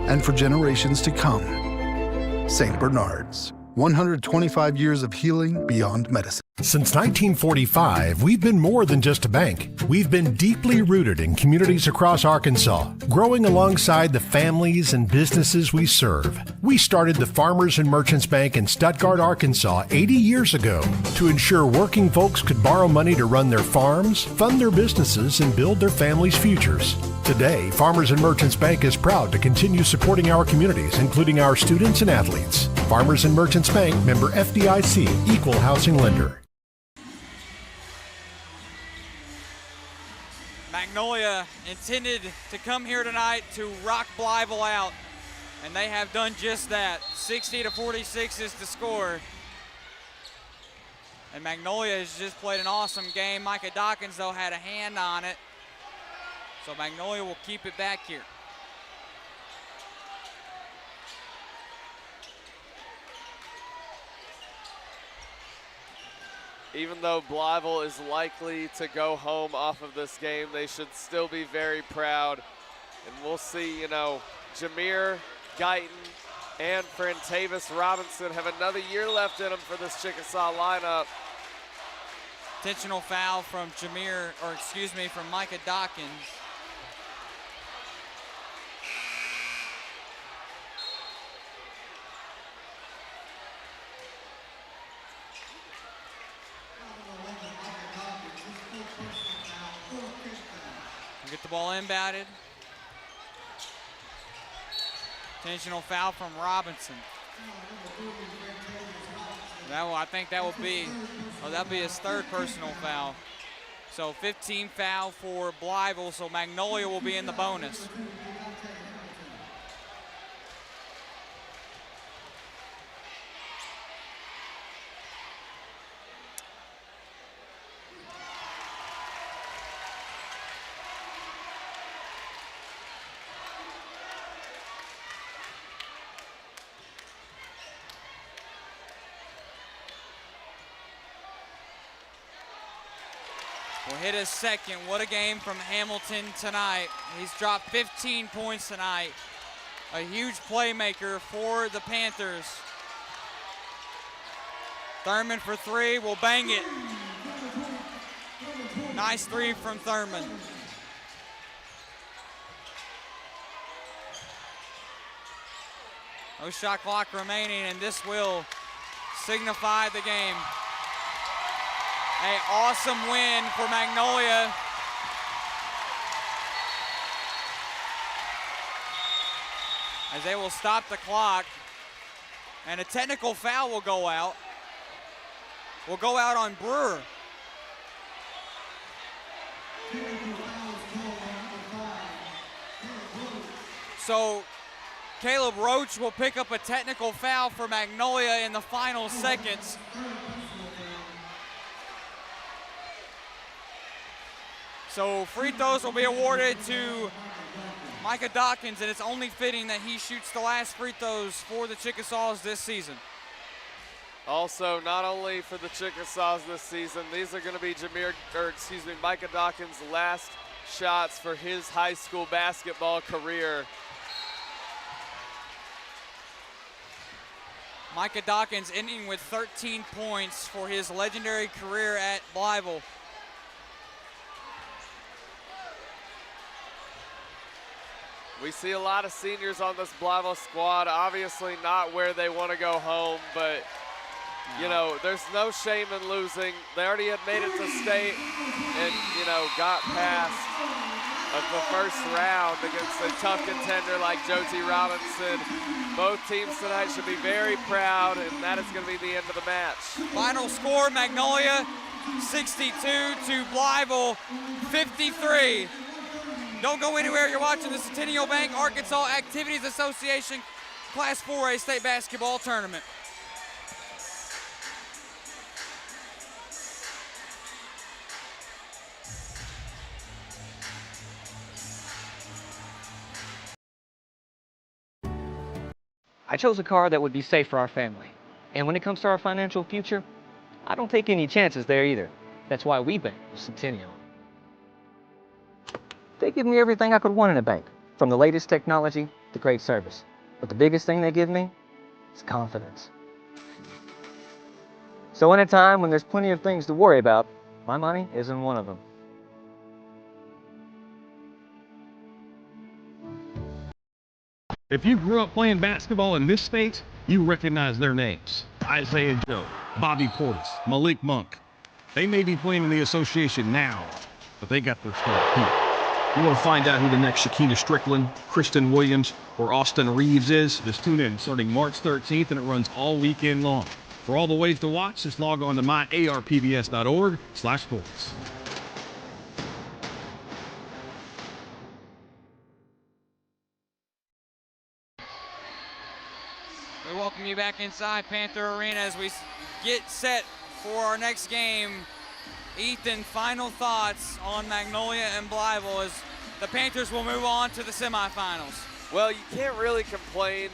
Speaker 10: and for generations to come. St. Bernard's, 125 years of healing beyond medicine.
Speaker 15: Since 1945, we've been more than just a bank. We've been deeply rooted in communities across Arkansas, growing alongside the families and businesses we serve. We started the Farmers and Merchants Bank in Stuttgart, Arkansas 80 years ago to ensure working folks could borrow money to run their farms, fund their businesses, and build their families' futures. Today, Farmers and Merchants Bank is proud to continue supporting our communities, including our students and athletes. Farmers and Merchants Bank, member FDIC, equal housing lender.
Speaker 2: Magnolia intended to come here tonight to rock Blytheville out, and they have done just that. 60-46 is the score. And Magnolia has just played an awesome game. Micah Dawkins, though, had a hand on it. So Magnolia will keep it back here.
Speaker 3: Even though Blytheville is likely to go home off of this game, they should still be very proud. And we'll see, you know, Jameer Guyton and Frentavis Robinson have another year left in them for this Chickasaw lineup.
Speaker 2: Intentional foul from from Micah Dawkins. Get the ball inbounded. Intentional foul from Robinson. I think that will be, that'll be his third personal foul. So 15 foul for Blytheville, so Magnolia will be in the bonus. Will hit his second. What a game from Hamilton tonight. He's dropped 15 points tonight. A huge playmaker for the Panthers. Thurman for three, will bang it. Nice three from Thurman. No shot clock remaining, and this will signify the game. An awesome win for Magnolia. As they will stop the clock. And a technical foul will go out. Will go out on Brewer. So Caleb Roach will pick up a technical foul for Magnolia in the final seconds. So free throws will be awarded to Micah Dawkins, and it's only fitting that he shoots the last free throws for the Chickasaws this season.
Speaker 3: Also, not only for the Chickasaws this season, these are going to be Micah Dawkins' last shots for his high school basketball career.
Speaker 2: Micah Dawkins ending with 13 points for his legendary career at Blytheville.
Speaker 3: We see a lot of seniors on this Blytheville squad, obviously not where they want to go home, but you know, there's no shame in losing. They already had made it to state and, you know, got past the first round against a tough contender like Josie Robinson. Both teams tonight should be very proud, and that is going to be the end of the match.
Speaker 2: Final score, Magnolia 62 to Blytheville 53. Don't go anywhere. You're watching the Centennial Bank Arkansas Activities Association Class 4A State Basketball Tournament.
Speaker 23: I chose a car that would be safe for our family. And when it comes to our financial future, I don't take any chances there either. That's why we bank with Centennial. They give me everything I could want in a bank, from the latest technology to great service. But the biggest thing they give me is confidence. So in a time when there's plenty of things to worry about, my money isn't one of them.
Speaker 14: If you grew up playing basketball in this state, you recognize their names. Isaiah Joe, Bobby Portis, Malik Monk. They may be playing in the association now, but they got their start here.
Speaker 13: You want to find out who the next Shakina Strickland, Kristen Williams, or Austin Reeves is?
Speaker 14: Just tune in starting March 13th, and it runs all weekend long. For all the ways to watch, just log on to myarpbs.org/sports.
Speaker 2: We welcome you back inside Panther Arena as we get set for our next game. Ethan, final thoughts on Magnolia and Blytheville as the Panthers will move on to the semifinals.
Speaker 3: Well, you can't really complain,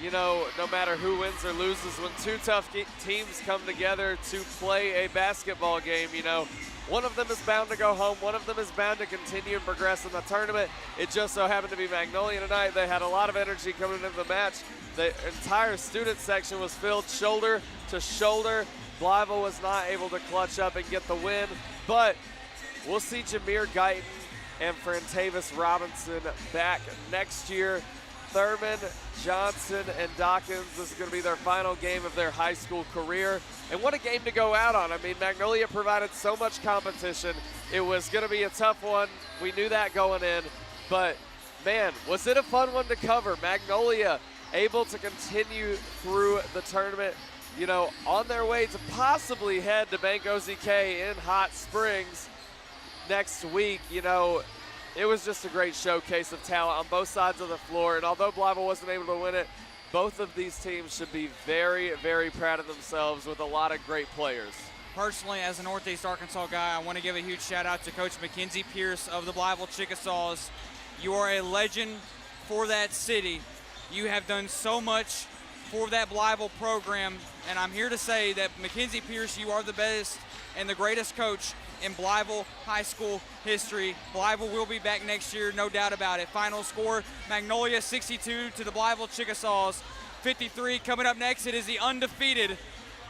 Speaker 3: you know, no matter who wins or loses, when two tough teams come together to play a basketball game. You know, one of them is bound to go home, one of them is bound to continue and progress in the tournament. It just so happened to be Magnolia tonight. They had a lot of energy coming into the match. The entire student section was filled shoulder to shoulder. Blytheville was not able to clutch up and get the win, but we'll see Jameer Guyton and Frantavis Robinson back next year. Thurman, Johnson, and Dawkins, this is going to be their final game of their high school career. And what a game to go out on. I mean, Magnolia provided so much competition. It was going to be a tough one. We knew that going in. But, man, was it a fun one to cover. Magnolia able to continue through the tournament, you know, on their way to possibly head to Bank OZK in Hot Springs next week. You know, it was just a great showcase of talent on both sides of the floor. And although Blytheville wasn't able to win it, both of these teams should be very, very proud of themselves with a lot of great players.
Speaker 2: Personally, as a Northeast Arkansas guy, I want to give a huge shout out to Coach Mackenzie Pierce of the Blytheville Chickasaws. You are a legend for that city. You have done so much for that Blytheville program, and I'm here to say that Mackenzie Pierce, you are the best and the greatest coach in Blytheville High School history. Blytheville will be back next year, no doubt about it. Final score, Magnolia 62 to the Blytheville Chickasaws 53. Coming up next, it is the undefeated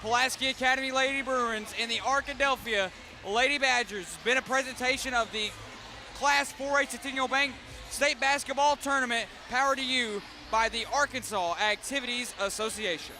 Speaker 2: Pulaski Academy Lady Bruins and the Arkadelphia Lady Badgers. It's been a presentation of the Class 4A Centennial Bank State Basketball Tournament, powered to you by the Arkansas Activities Association.